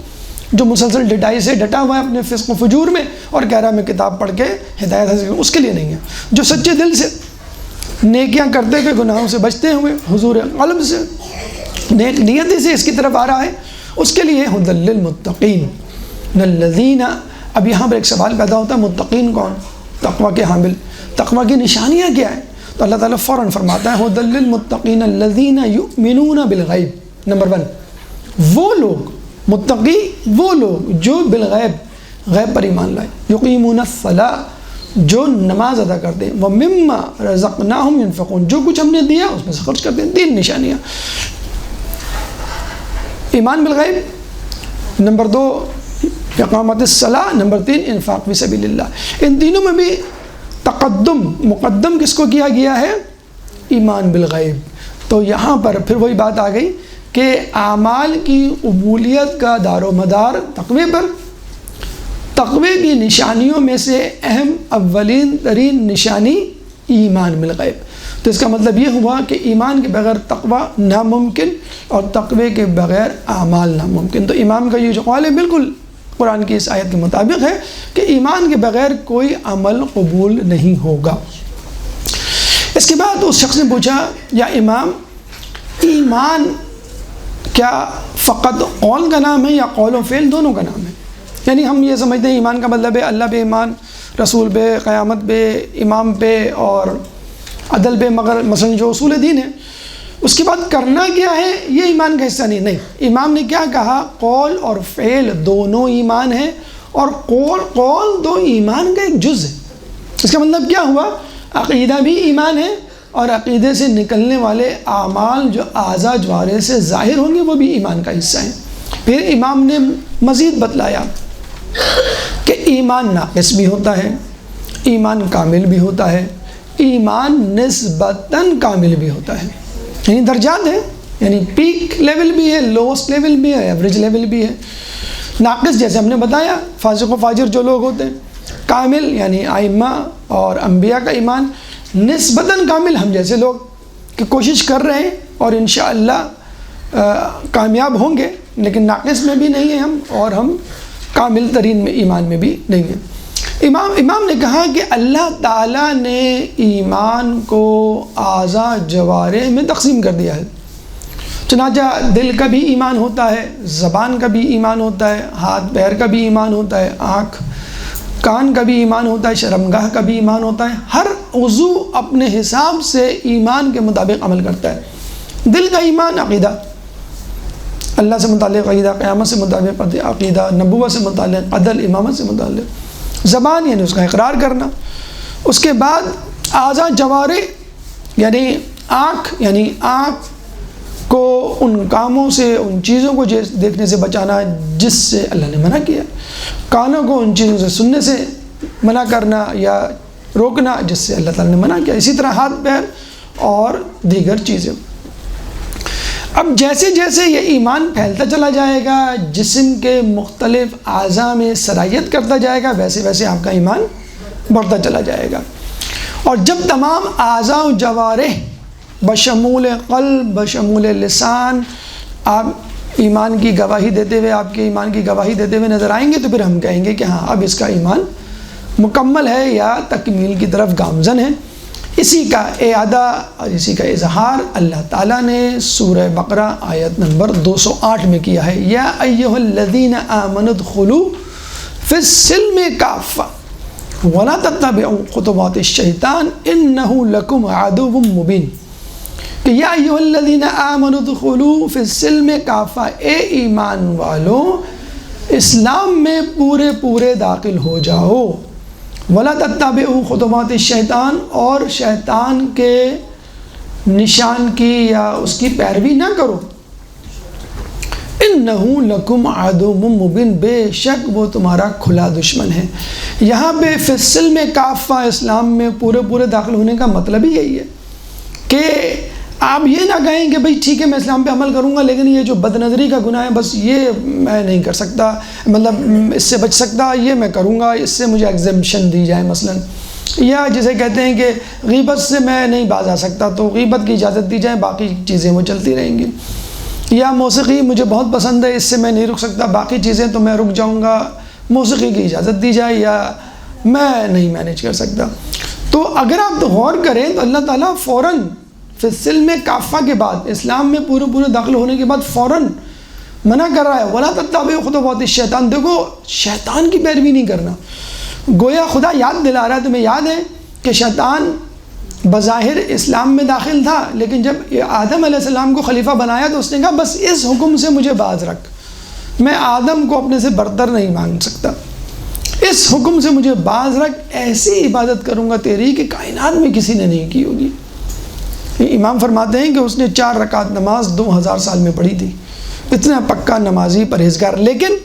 جو مسلسل ڈٹائی سے ڈٹا ہوا ہے اپنے فسق و فجور میں اور کہہ رہا ہے میں کتاب پڑھ کے ہدایت حاصل کروں، اس کے لیے نہیں ہے۔ جو سچے دل سے نیکیاں کرتے ہوئے گناہوں سے بچتے ہوئے حضور قلب سے نیک نیتی سے اس کی طرف آ رہا ہے، اس کے لیے ھدی للمتقین الذین۔ اب یہاں پر ایک سوال پیدا ہوتا ہے متقین کون؟ تقوی کے حامل۔ تقوی کی نشانیاں کیا ہیں؟ تو اللہ تعالیٰ فوراً فرماتا ہے ھدی للمتقین الذین یؤمنون بالغیب۔ نمبر 1، وہ لوگ متقی، وہ لوگ جو بالغیب، غیب پر ایمان لائے، یقیمون الصلاۃ، جو نماز ادا کرتے ہیں، وَمِمَّا رَزَقْنَاهُمْ يُنْفِقُونَ، جو کچھ ہم نے دیا اس میں سے خرچ کرتے ہیں۔ 3 نشانیاں، ایمان بالغیب، نمبر 2 اقامت الصلاۃ، نمبر 3 انفاق فی سبیل اللہ۔ ان تینوں میں بھی مقدم کس کو کیا گیا ہے؟ ایمان بالغیب۔ تو یہاں پر پھر وہی بات آ گئی کہ اعمال کی قبولیت کا دار و مدار تقوی پر۔ تقوی کی نشانیوں میں سے اہم اولین ترین نشانی ایمان بالغیب۔ تو اس کا مطلب یہ ہوا کہ ایمان کے بغیر تقوی ناممکن اور تقوی کے بغیر اعمال ناممکن۔ تو امام کا یہ جو قول ہے بالکل قرآن کی اس آیت کے مطابق ہے کہ ایمان کے بغیر کوئی عمل قبول نہیں ہوگا۔ اس کے بعد اس شخص نے پوچھا، یا امام، ایمان کیا فقط قول کا نام ہے یا قول و فعل دونوں کا نام ہے؟ یعنی ہم یہ سمجھتے ہیں ایمان کا مطلب ہے اللہ پہ ایمان، رسول پہ، قیامت پہ، امام پہ اور عدل پہ، مگر مثلا جو اصول دین ہے اس کے بعد کرنا کیا ہے یہ ایمان کا حصہ نہیں۔ امام نے کیا کہا؟ قول اور فعل دونوں ایمان ہیں، اور قول تو ایمان کا ایک جز ہے۔ اس کا مطلب کیا ہوا؟ عقیدہ بھی ایمان ہے، اور عقیدے سے نکلنے والے اعمال جو اعضاء جوارح سے ظاہر ہوں گے وہ بھی ایمان کا حصہ ہیں۔ پھر امام نے مزید بتلایا کہ ایمان ناقص بھی ہوتا ہے، ایمان کامل بھی ہوتا ہے، ایمان نسبتاً کامل بھی ہوتا ہے، یعنی درجات ہیں، یعنی پیک لیول بھی ہے، لوسٹ لیول بھی ہے، ایوریج لیول بھی ہے۔ ناقص جیسے ہم نے بتایا فاسق و فاجر جو لوگ ہوتے ہیں، کامل یعنی ائمہ اور انبیاء کا ایمان، نسبتاً کامل ہم جیسے لوگ کہ کوشش کر رہے ہیں اور انشاءاللہ کامیاب ہوں گے، لیکن ناقص میں بھی نہیں ہیں ہم، اور ہم کامل ترین میں ایمان میں بھی نہیں ہیں۔ امام نے کہا کہ اللہ تعالیٰ نے ایمان کو اعضاء جوارح میں تقسیم کر دیا ہے، چنانچہ دل کا بھی ایمان ہوتا ہے، زبان کا بھی ایمان ہوتا ہے، ہاتھ پیر کا بھی ایمان ہوتا ہے، آنکھ کان کا بھی ایمان ہوتا ہے، شرمگاہ کا بھی ایمان ہوتا ہے۔ ہر عضو اپنے حساب سے ایمان کے مطابق عمل کرتا ہے۔ دل کا ایمان عقیدہ، اللہ سے متعلق عقیدہ، قیامت سے متعلق عقیدہ، نبوت سے متعلق، عدل، امامت سے متعلق۔ زبان یعنی اس کا اقرار کرنا۔ اس کے بعد اعضاء جوارح یعنی آنکھ، یعنی آنکھ کو ان کاموں سے، ان چیزوں کو دیکھنے سے بچانا جس سے اللہ نے منع کیا، کانوں کو ان چیزوں سے سننے سے منع کرنا یا روکنا جس سے اللہ تعالیٰ نے منع کیا، اسی طرح ہاتھ پیر اور دیگر چیزیں۔ اب جیسے جیسے یہ ایمان پھیلتا چلا جائے گا، جسم کے مختلف اعضاء میں سرایت کرتا جائے گا، ویسے ویسے آپ کا ایمان بڑھتا چلا جائے گا۔ اور جب تمام اعضاء و جوارح بشمول قلب، بشمول لسان آپ ایمان کی گواہی دیتے ہوئے، آپ کے ایمان کی گواہی دیتے ہوئے نظر آئیں گے، تو پھر ہم کہیں گے کہ ہاں اب اس کا ایمان مکمل ہے یا تکمیل کی طرف گامزن ہے۔ اسی کا اعادہ اور اسی کا اظہار اللہ تعالیٰ نے سورہ بقرہ آیت نمبر 208 میں کیا ہے، یا ایھا الذین آمنوا ادخلوا فی السلم کافہ ولا تتبعوا خطوات الشیطان انہ لکم عدو مبین، کہ یا ایھا الذین آمنوا ادخلوا فی السلم کافہ، اے ایمان والو اسلام میں پورے داخل ہو جاؤ، ولا تتبعوا خطوات الشیطان، اور شیطان کے نشان کی یا اس کی پیروی نہ کرو، انہ لکم عدو مبین، بے شک وہ تمہارا کھلا دشمن ہے۔ یہاں پہ فی السلم کافہ، اسلام میں پورے داخل ہونے کا مطلب ہی یہی ہے کہ آپ یہ نہ کہیں کہ بھئی ٹھیک ہے میں اسلام پہ عمل کروں گا، لیکن یہ جو بد نظری کا گناہ ہے بس یہ میں نہیں کر سکتا، مطلب اس سے بچ سکتا، یہ میں کروں گا، اس سے مجھے ایگزمپشن دی جائے مثلا، یا جسے کہتے ہیں کہ غیبت سے میں نہیں باز آ سکتا تو غیبت کی اجازت دی جائے، باقی چیزیں وہ چلتی رہیں گی، یا موسیقی مجھے بہت پسند ہے، اس سے میں نہیں رک سکتا، باقی چیزیں تو میں رک جاؤں گا، موسیقی کی اجازت دی جائے، یا میں نہیں مینیج کر سکتا۔ تو اگر آپ غور کریں تو اللہ تعالیٰ فوراً فی السلم کافہ کے بعد، اسلام میں پورے داخل ہونے کے بعد فوراً منع کر رہا ہے، ولا تتبعوا خطوات الشیطان، دیکھو شیطان کی پیروی نہیں کرنا، گویا خدا یاد دلا رہا ہے، تمہیں یاد ہے کہ شیطان بظاہر اسلام میں داخل تھا، لیکن جب آدم علیہ السلام کو خلیفہ بنایا تو اس نے کہا بس اس حکم سے مجھے باز رکھ، میں آدم کو اپنے سے برتر نہیں مان سکتا، اس حکم سے مجھے باز رکھ، ایسی عبادت کروں گا تیری کہ کائنات میں کسی نے نہیں کی ہوگی۔ امام فرماتے ہیں کہ اس نے 4 رکعت نماز 2000 سال میں پڑھی تھی، اتنا پکا نمازی پرہیزگار، لیکن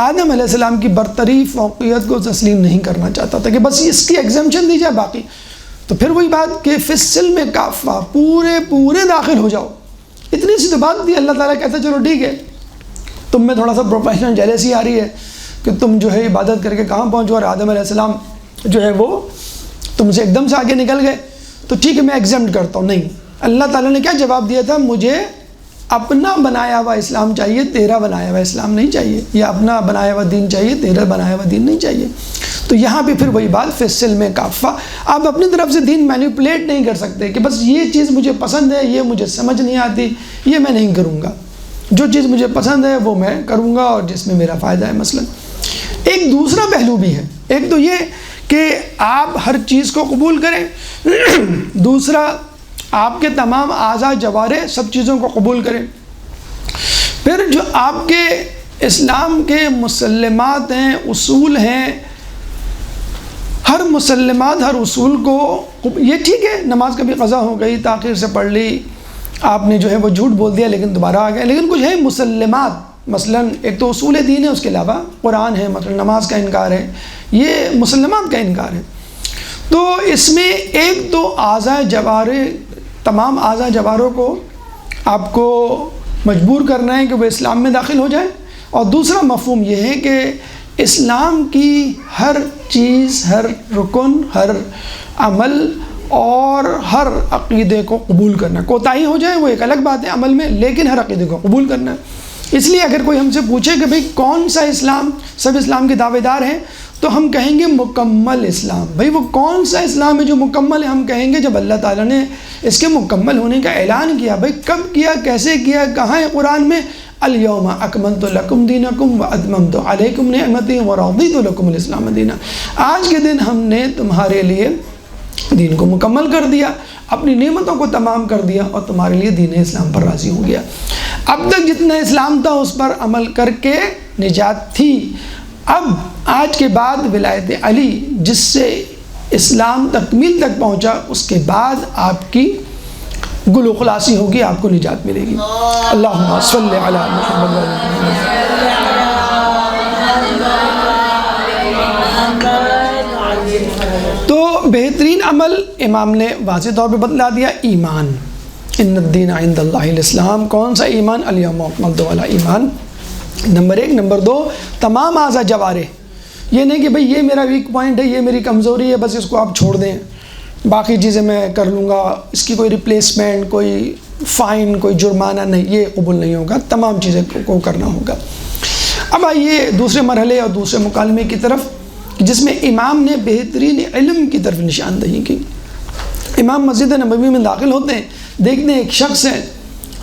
آدم علیہ السلام کی برتری فوقیت کو تسلیم نہیں کرنا چاہتا تھا کہ بس اس کی ایگزمپشن دی جائے، باقی تو پھر وہی بات کہ فی السلم کافہ، پورے داخل ہو جاؤ، اتنی سی تو بات تھی. اللہ تعالیٰ کہتا چلو ٹھیک ہے، تم میں تھوڑا سا پروفیشنل جیلسی آ رہی ہے کہ تم جو ہے عبادت کر کے کہاں پہنچو، اور آدم علیہ السلام جو ہے وہ تم سے ایک دم سے آگے نکل گئے، تو ٹھیک ہے میں ایگزمپٹ کرتا ہوں. نہیں، اللہ تعالیٰ نے کیا جواب دیا تھا؟ مجھے اپنا بنایا ہوا اسلام چاہیے، تیرا بنایا ہوا اسلام نہیں چاہیے، یا اپنا بنایا ہوا دین چاہیے، تیرا بنایا ہوا دین نہیں چاہیے. تو یہاں پہ پھر وہی بات فی السلم کافہ، آپ اپنی طرف سے دین مینیپولیٹ نہیں کر سکتے کہ بس یہ چیز مجھے پسند ہے، یہ مجھے سمجھ نہیں آتی، یہ میں نہیں کروں گا. جو چیز مجھے پسند ہے وہ میں کروں گا، اور جس میں میرا فائدہ ہے. مثلا ایک دوسرا پہلو بھی ہے، ایک تو یہ کہ آپ ہر چیز کو قبول کریں، دوسرا آپ کے تمام اعضاء جوارح سب چیزوں کو قبول کریں. پھر جو آپ کے اسلام کے مسلمات ہیں، اصول ہیں، ہر مسلمات ہر اصول کو یہ ٹھیک ہے، نماز کبھی قضا ہو گئی، تاخیر سے پڑھ لی، آپ نے جو ہے وہ جھوٹ بول دیا لیکن دوبارہ آ گیا، لیکن کچھ ہے مسلمات، مثلا ایک تو اصول دین ہے، اس کے علاوہ قرآن ہے، مثلا نماز کا انکار ہے، یہ مسلمات کا انکار ہے. تو اس میں ایک تو اعضاء جوارح، تمام اعضاء جوارح کو آپ کو مجبور کرنا ہے کہ وہ اسلام میں داخل ہو جائیں، اور دوسرا مفہوم یہ ہے کہ اسلام کی ہر چیز، ہر رکن، ہر عمل اور ہر عقیدے کو قبول کرنا. کوتاہی ہو جائے وہ ایک الگ بات ہے عمل میں، لیکن ہر عقیدے کو قبول کرنا ہے. اس لیے اگر کوئی ہم سے پوچھے کہ بھئی کون سا اسلام، سب اسلام کے دعوے دار ہیں، تو ہم کہیں گے مکمل اسلام. بھئی وہ کون سا اسلام ہے جو مکمل ہے؟ ہم کہیں گے جب اللہ تعالیٰ نے اس کے مکمل ہونے کا اعلان کیا. بھئی کب کیا، کیسے کیا، کہاں ہے قرآن میں؟ الیوم اکملت لکم دینکم واتممت علیکم نعمتی ورضیت لکم الاسلام دینا. آج کے دن ہم نے تمہارے لیے دین کو مکمل کر دیا، اپنی نعمتوں کو تمام کر دیا، اور تمہارے لیے دین اسلام پر راضی ہو گیا. اب تک جتنا اسلام تھا اس پر عمل کر کے نجات تھی. اب آج کے بعد ولایت علی، جس سے اسلام تکمیل تک پہنچا، اس کے بعد آپ کی گل و خلاصی ہوگی، آپ کو نجات ملے گی. اللہم صلی علی محمد. تو بہترین عمل امام نے واضح طور پہ بتلا دیا، ایمان. ان الدین عند اللہ الاسلام. کون سا ایمان؟ الیوم اکملت والا ایمان، نمبر 1. نمبر 2، تمام اعضاء جوارح. یہ نہیں کہ بھئی یہ میرا ویک پوائنٹ ہے، یہ میری کمزوری ہے، بس اس کو آپ چھوڑ دیں، باقی چیزیں میں کر لوں گا، اس کی کوئی ریپلیسمنٹ، کوئی فائن، کوئی جرمانہ نہیں، یہ قبول نہیں ہوگا. تمام چیزیں کو کرنا ہوگا. اب آئیے دوسرے مرحلے اور دوسرے مکالمے کی طرف، جس میں امام نے بہترین علم کی طرف نشاندہی کی. امام مسجد نبوی میں داخل ہوتے ہیں، دیکھتے ہیں ایک شخص ہے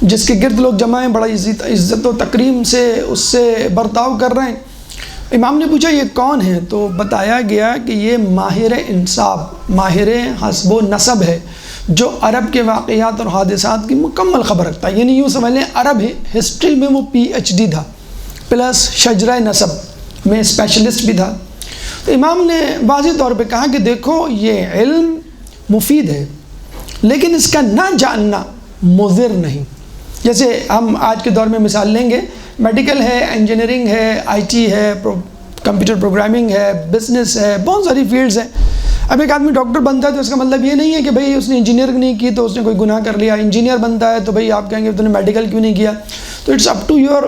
جس کے گرد لوگ جمع ہیں، بڑا عزت و تکریم سے اس سے برتاؤ کر رہے ہیں. امام نے پوچھا یہ کون ہے؟ تو بتایا گیا کہ یہ ماہر انصاب، ماہر حسب و نسب ہے، جو عرب کے واقعات اور حادثات کی مکمل خبر رکھتا ہے. یعنی یوں سمجھ لیں عرب ہسٹری میں وہ PhD تھا، پلس شجرہ نسب میں اسپیشلسٹ بھی تھا. تو امام نے واضح طور پہ کہا کہ دیکھو یہ علم مفید ہے، لیکن اس کا نہ جاننا مضر نہیں. جیسے ہم آج کے دور میں مثال لیں گے، میڈیکل ہے، انجینئرنگ ہے، IT ہے، کمپیوٹر پروگرامنگ ہے، بزنس ہے، بہت ساری فیلڈز ہیں. اب ایک آدمی ڈاکٹر بنتا ہے تو اس کا مطلب یہ نہیں ہے کہ بھئی اس نے انجینئرنگ نہیں کی تو اس نے کوئی گناہ کر لیا. انجینئر بنتا ہے تو بھئی آپ کہیں گے تو نے میڈیکل کیوں نہیں کیا. تو it's up to your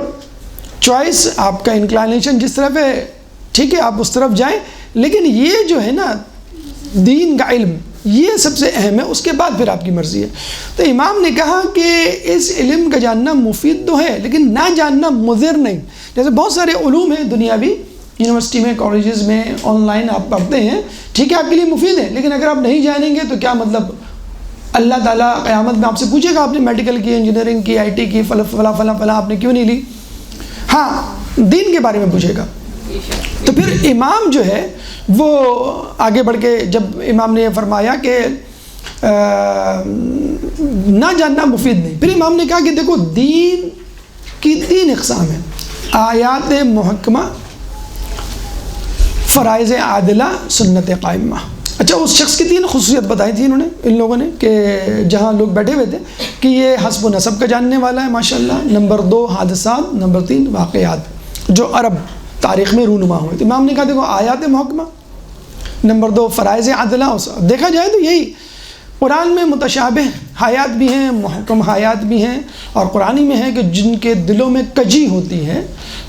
choice, آپ کا انکلائنیشن جس طرف ہے ٹھیک ہے آپ اس طرف جائیں. لیکن یہ جو ہے نا دین کا علم، یہ سب سے اہم ہے، اس کے بعد پھر آپ کی مرضی ہے. تو امام نے کہا کہ اس علم کا جاننا مفید تو ہے، لیکن نہ جاننا مضر نہیں. جیسے بہت سارے علوم ہیں دنیاوی، یونیورسٹی میں، کالجز میں، آن لائن آپ پڑھتے ہیں، ٹھیک ہے آپ کے لیے مفید ہے، لیکن اگر آپ نہیں جانیں گے تو کیا مطلب؟ اللہ تعالیٰ قیامت میں آپ سے پوچھے گا آپ نے میڈیکل کی، انجینئرنگ کی، IT کی، فلاں فلاں فلاں آپ نے کیوں نہیں لی. ہاں دین کے بارے میں پوچھے گا. تو پھر امام جو ہے وہ آگے بڑھ کے جب امام نے یہ فرمایا کہ نہ جاننا مفید نہیں، پھر امام نے کہا کہ دیکھو دین کی 3 اقسام ہیں: آیات محکمہ، فرائض عادلہ، سنت قائمہ. اچھا اس شخص کی 3 خصوصیت بتائی تھی انہوں نے، ان لوگوں نے، کہ جہاں لوگ بیٹھے ہوئے تھے، کہ یہ حسب و نسب کا جاننے والا ہے ماشاءاللہ، نمبر 2 حادثات، نمبر 3 واقعات. جو عرب تاریخ میں رونما ہوئے. تو امام نے کہا دیکھو آیات محکمہ، نمبر 2 فرائض عدلہ. دیکھا جائے تو یہی قرآن میں متشابہ آیات بھی ہیں، محکم آیات بھی ہیں، اور قرآنی میں ہے کہ جن کے دلوں میں کجی ہوتی ہے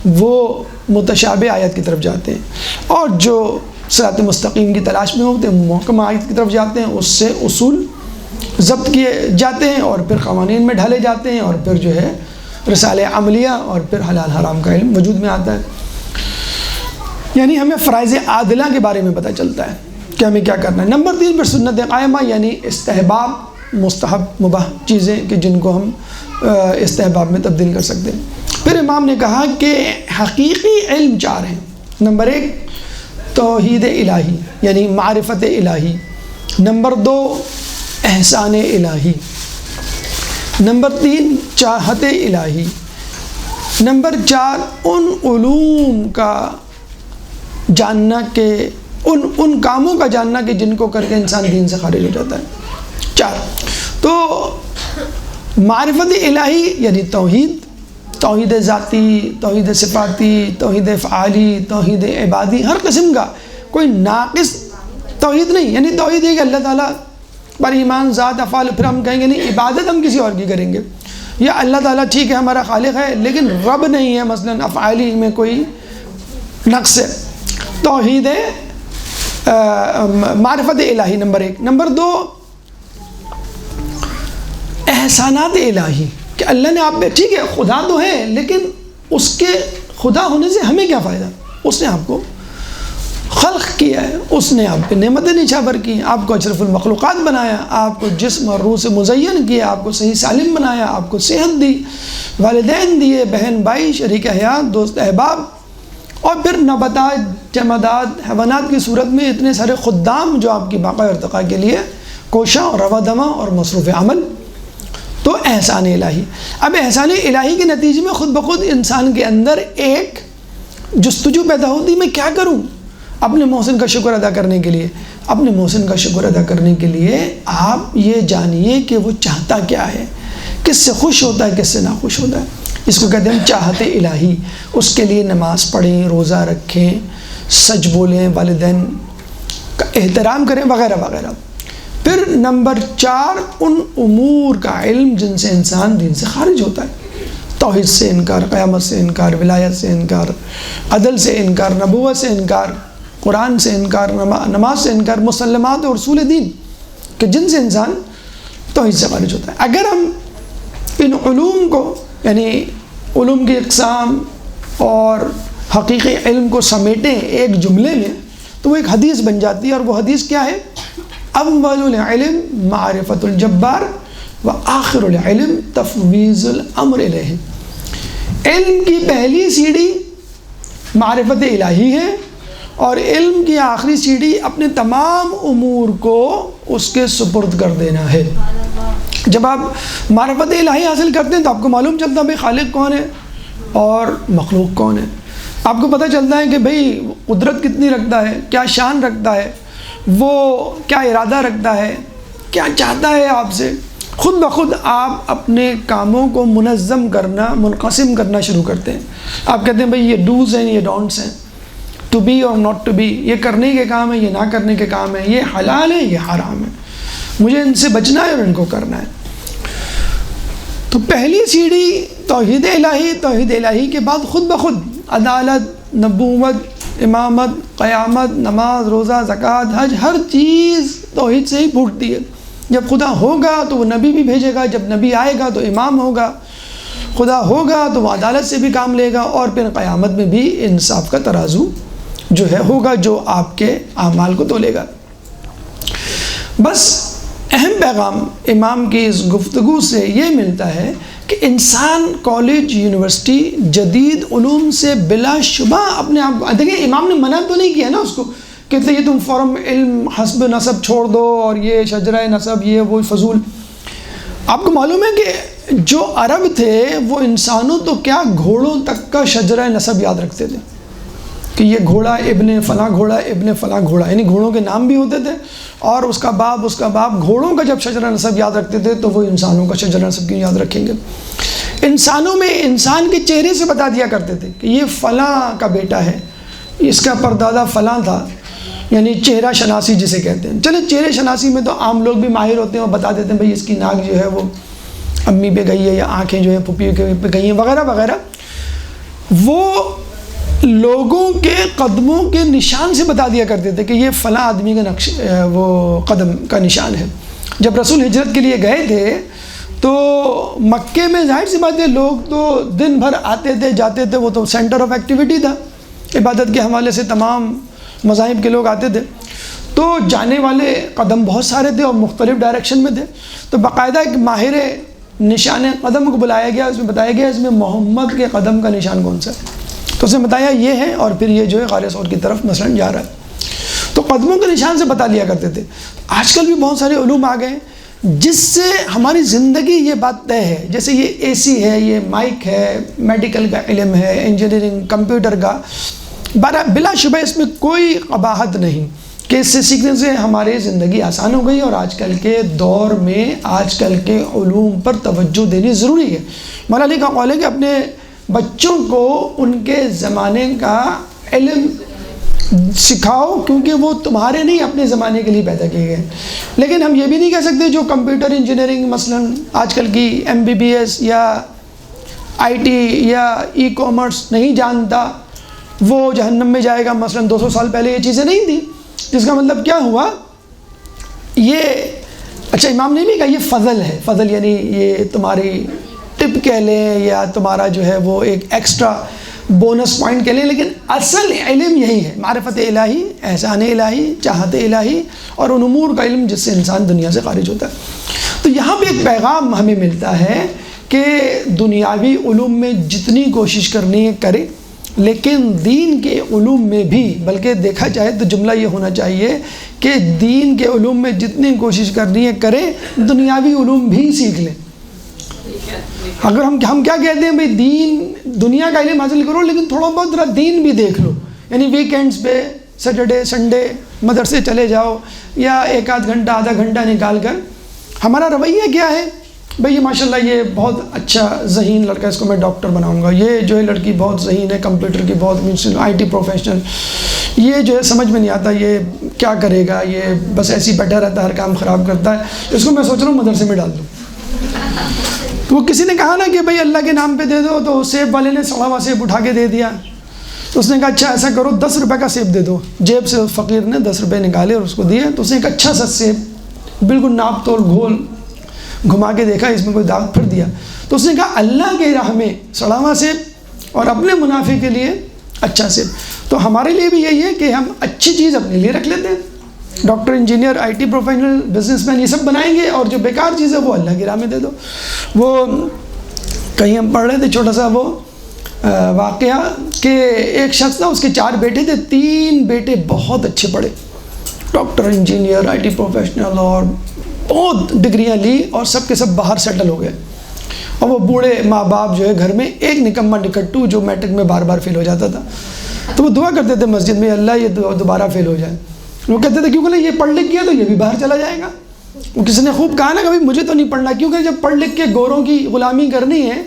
وہ متشابہ آیات کی طرف جاتے ہیں، اور جو صراط مستقیم کی تلاش میں ہوتے ہیں محکم آیات کی طرف جاتے ہیں. اس سے اصول ضبط کیے جاتے ہیں اور پھر قوانین میں ڈھالے جاتے ہیں، اور پھر جو ہے رسالہ عملیہ اور پھر حلال حرام کا علم وجود میں آتا ہے. یعنی ہمیں فرائض عادلہ کے بارے میں پتہ چلتا ہے کہ ہمیں کیا کرنا ہے. نمبر 3 پر سنت قائمہ، یعنی استحباب، مستحب، مباح چیزیں کہ جن کو ہم استحباب میں تبدیل کر سکتے ہیں. پھر امام نے کہا کہ حقیقی علم 4 ہیں. نمبر 1 توحید الہی یعنی معرفت الہی. نمبر 2 احسان الہی. نمبر 3 چاہت الہی. نمبر 4 ان علوم کا جاننا کہ ان کاموں کا جاننا کہ جن کو کر کے انسان دین سے خارج ہو جاتا ہے. 4 تو معرفت الہی یعنی توحید ذاتی، توحید صفاتی، توحید افعالی، توحید عبادی، ہر قسم کا کوئی ناقص توحید نہیں. یعنی توحید ہے کہ اللہ تعالیٰ پر ایمان، ذات، افعال. پھر ہم کہیں گے نہیں عبادت ہم کسی اور کی کریں گے، یا اللہ تعالیٰ ٹھیک ہے ہمارا خالق ہے لیکن رب نہیں ہے، مثلا افعالی میں کوئی نقص ہے. توحید معرفت الہی نمبر 1. نمبر 2 احسانات الہی کہ اللہ نے آپ پہ، ٹھیک ہے خدا تو ہے لیکن اس کے خدا ہونے سے ہمیں کیا فائدہ. اس نے آپ کو خلق کیا ہے، اس نے آپ پہ نعمتیں نچھاور کی، آپ کو اشرف المخلوقات بنایا، آپ کو جسم اور روح سے مزین کیا، آپ کو صحیح سالم بنایا، آپ کو صحت دی، والدین دیے، بہن بھائی، شریک حیات، دوست احباب، اور پھر نباتات، جمادات، حیوانات کی صورت میں اتنے سارے خدام جو آپ کی بقا اور ارتقاء کے لیے کوشاں اور روا دما اور مصروف عمل. تو احسان الہی. اب احسان الہی کے نتیجے میں خود بخود انسان کے اندر ایک جستجو پیدا ہوتی، میں کیا کروں اپنے محسن کا شکر ادا کرنے کے لیے. اپنے محسن کا شکر ادا کرنے کے لیے آپ یہ جانیے کہ وہ چاہتا کیا ہے، کس سے خوش ہوتا ہے، کس سے ناخوش ہوتا ہے. اس کو کہتے ہیں چاہت الہی. اس کے لیے نماز پڑھیں، روزہ رکھیں، سچ بولیں، والدین کا احترام کریں، وغیرہ وغیرہ. پھر نمبر 4 ان امور کا علم جن سے انسان دین سے خارج ہوتا ہے. توحید سے انکار، قیامت سے انکار، ولایت سے انکار، عدل سے انکار، نبوت سے انکار، قرآن سے انکار، نماز سے انکار، مسلمات اور اصول دین کہ جن سے انسان توحید سے خارج ہوتا ہے. اگر ہم ان علوم کو یعنی علوم کی اقسام اور حقیقی علم کو سمیٹیں ایک جملے میں تو وہ ایک حدیث بن جاتی ہے. اور وہ حدیث کیا ہے؟ اول العلم معرفت الجبار و آخر العلم تفویض الامر الیہ. علم کی پہلی سیڑھی معرفت الہی ہے اور علم کی آخری سیڑھی اپنے تمام امور کو اس کے سپرد کر دینا ہے. جب آپ معرفت الہی حاصل کرتے ہیں تو آپ کو معلوم چلتا ہے بھئی خالق کون ہے اور مخلوق کون ہے. آپ کو پتہ چلتا ہے کہ بھئی قدرت کتنی رکھتا ہے، کیا شان رکھتا ہے، وہ کیا ارادہ رکھتا ہے، کیا چاہتا ہے آپ سے. خود بخود آپ اپنے کاموں کو منظم کرنا، منقسم کرنا شروع کرتے ہیں. آپ کہتے ہیں بھئی یہ ڈوز ہیں، یہ ڈونٹس ہیں، ٹو بی اور ناٹ ٹو بی، یہ کرنے کے کام ہے، یہ نہ کرنے کے کام ہے، یہ حلال ہے، یہ حرام ہے، مجھے ان سے بچنا ہے اور ان کو کرنا ہے. تو پہلی سیڑھی توحید الہی. توحید الہی کے بعد خود بخود عدالت، نبوت، امامت، قیامت، نماز، روزہ، زکوٰۃ، حج، ہر چیز توحید سے ہی پھوٹتی ہے. جب خدا ہوگا تو وہ نبی بھی بھیجے گا، جب نبی آئے گا تو امام ہوگا، خدا ہوگا تو وہ عدالت سے بھی کام لے گا، اور پھر قیامت میں بھی انصاف کا ترازو جو ہے ہوگا جو آپ کے اعمال کو تولے گا. بس اہم پیغام امام کی اس گفتگو سے یہ ملتا ہے کہ انسان کالج، یونیورسٹی، جدید علوم سے بلا شبہ اپنے آپ کو، دیکھیں امام نے منع تو نہیں کیا نا اس کو کہ یہ تم فورم علم حسب نسب چھوڑ دو اور یہ شجرہ نسب یہ وہ فضول. آپ کو معلوم ہے کہ جو عرب تھے وہ انسانوں تو کیا گھوڑوں تک کا شجرہ نسب یاد رکھتے تھے کہ یہ گھوڑا ابن فلاں گھوڑا ابن فلاں گھوڑا، یعنی گھوڑوں کے نام بھی ہوتے تھے اور اس کا باپ گھوڑوں کا جب شجرہ نسب یاد رکھتے تھے تو وہ انسانوں کا شجرہ نسب کیوں یاد رکھیں گے. انسانوں میں انسان کے چہرے سے بتا دیا کرتے تھے کہ یہ فلاں کا بیٹا ہے، اس کا پردادا فلاں تھا، یعنی چہرہ شناسی جسے کہتے ہیں۔ چلے چہرے شناسی میں تو عام لوگ بھی ماہر ہوتے ہیں، وہ بتا دیتے ہیں بھئی اس کی ناک جو ہے وہ امی پہ گئی ہے، یا آنکھیں جو ہیں پھپھی پہ گئی ہیں، وغیرہ وغیرہ۔ وہ لوگوں کے قدموں کے نشان سے بتا دیا کرتے تھے کہ یہ فلاں آدمی کا نقش وہ قدم کا نشان ہے۔ جب رسول ہجرت کے لیے گئے تھے تو مکے میں ظاہر سی بات ہے لوگ تو دن بھر آتے تھے جاتے تھے، وہ تو سینٹر آف ایکٹیویٹی تھا، عبادت کے حوالے سے تمام مذاہب کے لوگ آتے تھے، تو جانے والے قدم بہت سارے تھے اور مختلف ڈائریکشن میں تھے۔ تو باقاعدہ ایک ماہر نشان قدم کو بلایا گیا، اس میں بتایا گیا اس میں محمد کے قدم کا نشان کون سا ہے، تو اس نے بتایا یہ ہے، اور پھر یہ جو ہے غار ثور کی طرف مثلاً جا رہا ہے، تو قدموں کے نشان سے بتا لیا کرتے تھے۔ آج کل بھی بہت سارے علوم آ گئے جس سے ہماری زندگی یہ بات طے ہے، جیسے یہ اے سی ہے، یہ مائک ہے، میڈیکل کا علم ہے، انجینئرنگ، کمپیوٹر کا، بلا شبہ اس میں کوئی قباحت نہیں کہ اس سے سیکھنے سے ہماری زندگی آسان ہو گئی، اور آج کل کے دور میں آج کل کے علوم پر توجہ دینی ضروری ہے۔ مولا علی کا قول ہے کہ اپنے بچوں کو ان کے زمانے کا علم سکھاؤ، کیونکہ وہ تمہارے نہیں اپنے زمانے کے لیے پیدا کیے گئے۔ لیکن ہم یہ بھی نہیں کہہ سکتے جو کمپیوٹر انجینئرنگ مثلاً آج کل کی MBBS یا IT یا ای کامرس نہیں جانتا وہ جہنم میں جائے گا، مثلاً 200 سال پہلے یہ چیزیں نہیں تھیں، جس کا مطلب کیا ہوا، یہ اچھا امام نے بھی کہا یہ فضل ہے، فضل یعنی یہ تمہاری ٹپ کہہ لیں یا تمہارا جو ہے وہ ایک ایکسٹرا بونس پوائنٹ کہہ لیں، لیکن اصل علم یہی ہے، معرفت الہی، احسان الہی، چاہت الہی، اور ان امور کا علم جس سے انسان دنیا سے خارج ہوتا ہے۔ تو یہاں پہ ایک پیغام ہمیں ملتا ہے کہ دنیاوی علوم میں جتنی کوشش کرنی ہے کریں، لیکن دین کے علوم میں بھی، بلکہ دیکھا جائے تو جملہ یہ ہونا چاہیے کہ دین کے علوم میں جتنی کوشش کرنی ہے کریں، دنیاوی علوم بھی سیکھ لیں۔ اگر ہم کیا کہتے ہیں بھئی دین دنیا کا علم حاصل کرو، لیکن تھوڑا بہت ذرا دین بھی دیکھ لو، یعنی ویکینڈز پہ سیٹرڈے سنڈے مدرسے چلے جاؤ، یا ایک آدھ گھنٹہ آدھا گھنٹہ نکال کر۔ ہمارا رویہ کیا ہے بھئی یہ ماشاءاللہ یہ بہت اچھا ذہین لڑکا، اس کو میں ڈاکٹر بناؤں گا، یہ جو ہے لڑکی بہت ذہین ہے، کمپیوٹر کی بہت IT پروفیشنل، یہ جو ہے سمجھ میں نہیں آتا یہ کیا کرے گا، یہ بس ایسے ہی بیٹھا رہتا ہے، ہر کام خراب کرتا ہے، اس کو میں سوچ رہا ہوں مدرسے میں ڈال دوں۔ تو وہ کسی نے کہا نا کہ بھئی اللہ کے نام پہ دے دو، تو سیب والے نے سڑا ہوا سیب اٹھا کے دے دیا، تو اس نے کہا اچھا ایسا کرو 10 روپے کا سیب دے دو، جیب سے فقیر نے 10 روپے نکالے اور اس کو دیے، تو اس نے ایک اچھا سا سیب بالکل ناپ تول گھول گھما کے دیکھا، اس میں کوئی داغ پھر دیا، تو اس نے کہا اللہ کے راہ میں سڑا ہوا سیب اور اپنے منافع کے لیے اچھا سیب۔ تو ہمارے لیے بھی یہی ہے کہ ہم اچھی چیز اپنے لیے رکھ لیتے ہیں، doctor, engineer, IT professional, business man, یہ سب بنائیں گے، اور جو بیکار چیز ہے وہ اللہ کی راہ میں دے دو۔ وہ کہیں ہم پڑھ رہے تھے چھوٹا سا وہ واقعہ کہ ایک شخص تھا، اس کے 4 بیٹے تھے، 3 بیٹے بہت اچھے پڑھے، ڈاکٹر، انجینئر، IT پروفیشنل، اور بہت ڈگریاں لی، اور سب کے سب باہر سیٹل ہو گئے، اور وہ بوڑھے ماں باپ جو ہے گھر میں ایک نکما نکٹو جو میٹرک میں بار بار فیل ہو جاتا تھا، تو وہ دعا کرتے تھے مسجد میں اللہ یہ دوبارہ فیل ہو جائے۔ وہ کہتے تھے کیونکہ یہ پڑھ لکھ گیا تو یہ بھی باہر چلا جائے گا۔ وہ کسی نے خوب کہا نا کہ مجھے تو نہیں پڑھنا، کیونکہ جب پڑھ لکھ کے گوروں کی غلامی کرنی ہے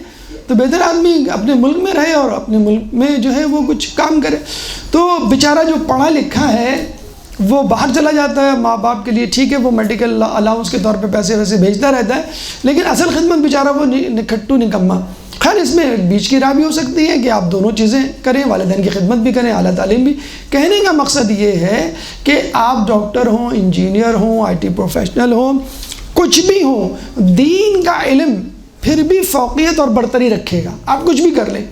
تو بہتر آدمی اپنے ملک میں رہے اور اپنے ملک میں جو ہے وہ کچھ کام کرے۔ تو بیچارہ جو پڑھا لکھا ہے وہ باہر چلا جاتا ہے، ماں باپ کے لیے ٹھیک ہے وہ میڈیکل الاؤنس کے طور پہ پیسے ویسے بھیجتا رہتا ہے، لیکن اصل خدمت بیچارہ وہ نکھٹو نکما۔ خیر اس میں بیچ کی راہ بھی ہو سکتی ہے کہ آپ دونوں چیزیں کریں، والدین کی خدمت بھی کریں، اعلیٰ تعلیم بھی۔ کہنے کا مقصد یہ ہے کہ آپ ڈاکٹر ہوں، انجینئر ہوں، IT پروفیشنل ہوں، کچھ بھی ہوں، دین کا علم پھر بھی فوقیت اور برتری رکھے گا، آپ کچھ بھی کر لیں۔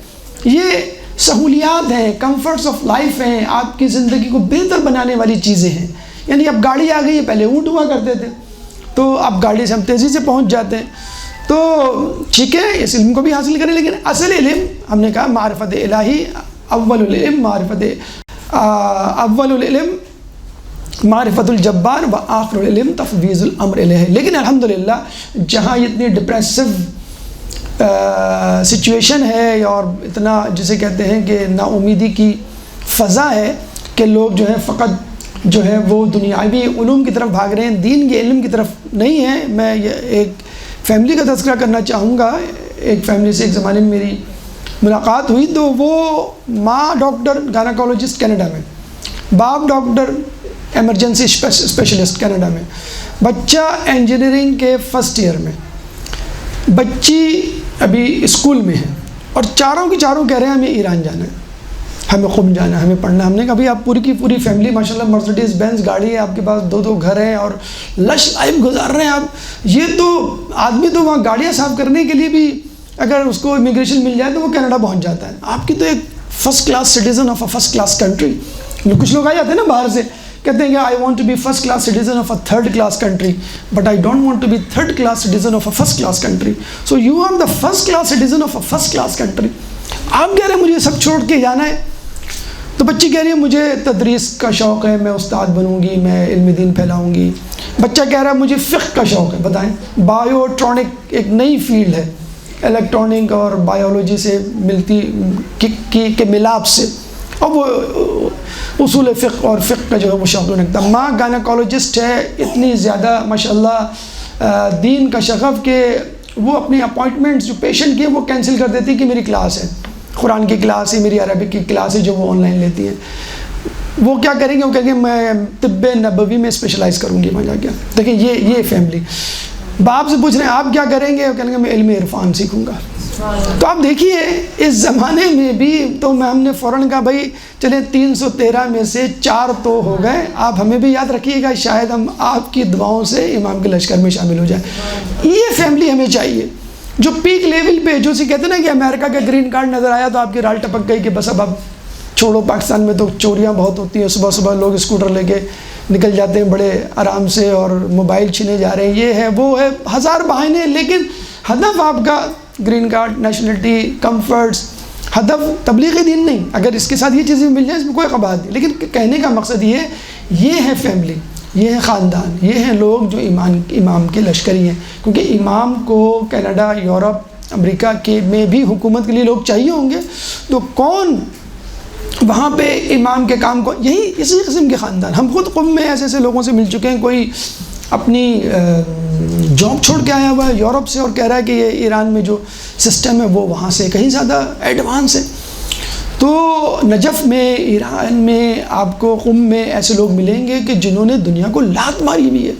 یہ سہولیات ہیں، کمفرٹس آف لائف ہیں، آپ کی زندگی کو بہتر بنانے والی چیزیں ہیں۔ یعنی اب گاڑی آ گئی ہے، پہلے اونٹ ہوا کرتے تھے، تو اب گاڑی سے ہم تیزی سے پہنچ جاتے ہیں۔ تو ٹھیک ہے اس علم کو بھی حاصل کریں، لیکن اصل علم ہم نے کہا معرفت الہی، اول العلم معرفت الجبار و آخر العلم تفویض الامر الیہ۔ لیکن الحمدللہ جہاں اتنی ڈپریسو سچویشن ہے اور اتنا جسے کہتے ہیں کہ نا امیدی کی فضا ہے کہ لوگ جو ہے فقط جو ہے وہ دنیاوی علوم کی طرف بھاگ رہے ہیں، دین کے علم کی طرف نہیں ہیں۔ میں ایک فیملی کا تذکرہ کرنا چاہوں گا، ایک فیملی سے ایک زمانے میں میری ملاقات ہوئی، تو وہ ماں ڈاکٹر گائنیکولوجسٹ کینیڈا میں، باپ ڈاکٹر ایمرجنسی اسپیشلسٹ کینیڈا میں، بچہ انجینئرنگ کے فرسٹ ایئر میں، بچی ابھی اسکول میں ہے، اور چاروں کی چاروں کہہ رہے ہیں ہمیں ایران جانا ہے، ہمیں قم جانا ہے، ہمیں پڑھنا ہے۔ ہم نے کہا بھائی آپ پوری کی پوری فیملی ماشاءاللہ مرسیڈیز بینز گاڑی ہے آپ کے پاس، 2 گھر ہیں اور لش لائف گزار رہے ہیں آپ، یہ تو آدمی تو وہاں گاڑیاں صاف کرنے کے لیے بھی اگر اس کو امیگریشن مل جائے تو وہ کینیڈا پہنچ جاتا ہے، آپ کی تو ایک first class citizen of a first class country. کچھ لوگ آ جاتے ہیں نا باہر سے، کہتے ہیں کہ I want to be first class citizen of a third class country, but I don't want to be third class citizen of a first class country, so you are the first class citizen of a first class country. آپ کہہ رہے ہیں مجھے سب چھوڑ کے جانا ہے، تو بچی کہہ رہی ہے مجھے تدریس کا شوق ہے، میں استاد بنوں گی، میں علم دین پھیلاؤں گی۔ بچہ کہہ رہا ہے مجھے فقہ کا شوق ہے، بتائیں بایوٹرونک ایک نئی فیلڈ ہے، الیکٹرانک اور بایولوجی سے ملتی کے ملاپ سے، اور وہ اصول فقہ اور فقہ کا جو ہے وہ شوق رکھتا۔ ماں گائنیکولوجسٹ ہے، اتنی زیادہ ماشاءاللہ دین کا شغف کہ وہ اپنی اپوائنٹمنٹس جو پیشنٹ کی وہ کینسل کر دیتی کہ میری کلاس ہے، قرآن کی کلاس ہے، میری عربک کی کلاس ہے جو وہ آن لائن لیتی ہیں۔ وہ کیا کریں گے؟ وہ کہیں گے میں طب نبوی میں اسپیشلائز کروں گی وہاں جا کے۔ دیکھیں یہ فیملی، باپ سے پوچھ رہے ہیں آپ کیا کریں گے؟ وہ کہیں گے میں علم عرفان سیکھوں گا۔ تو آپ دیکھیے اس زمانے میں بھی تو ہم نے فوراً کہا بھائی چلیں 313 میں سے 4 تو ہو گئے، آپ ہمیں بھی یاد رکھیے گا، شاید ہم آپ کی دعاؤں سے امام کے لشکر میں شامل ہو جائیں۔ یہ فیملی ہمیں چاہیے جو پیک لیول پہ، جو سی کہتے ہیں نا کہ امریکہ کا گرین کارڈ نظر آیا تو آپ کی رال ٹپک گئی کہ بس اب چھوڑو، پاکستان میں تو چوریاں بہت ہوتی ہیں، صبح صبح لوگ اسکوٹر لے کے نکل جاتے ہیں بڑے آرام سے، اور موبائل چھینے جا رہے ہیں، یہ ہے وہ ہے، ہزار بہانے، لیکن ہدف آپ کا گرین کارڈ، نیشنلٹی، کمفرٹس، ہدف تبلیغ دین نہیں۔ اگر اس کے ساتھ یہ چیزیں مل جائیں اس میں کوئی قباحت نہیں، لیکن کہنے کا مقصد یہ ہے فیملی، یہ ہے خاندان، یہ ہیں لوگ جو امام کے لشکری ہیں، کیونکہ امام کو کینیڈا، یورپ، امریکہ کے میں بھی حکومت کے لیے لوگ چاہیے ہوں گے، تو کون وہاں پہ امام کے کام کو، یہی اسی قسم کے خاندان۔ ہم خود قم میں ایسے لوگوں سے مل چکے ہیں، کوئی اپنی جاب چھوڑ کے آیا ہوا ہے یورپ سے اور کہہ رہا ہے کہ یہ ایران میں جو سسٹم ہے وہ وہاں سے کہیں زیادہ ایڈوانس ہے۔ تو نجف میں، ایران میں، آپ کو قم میں ایسے لوگ ملیں گے کہ جنہوں نے دنیا کو لات ماری ہوئی ہے۔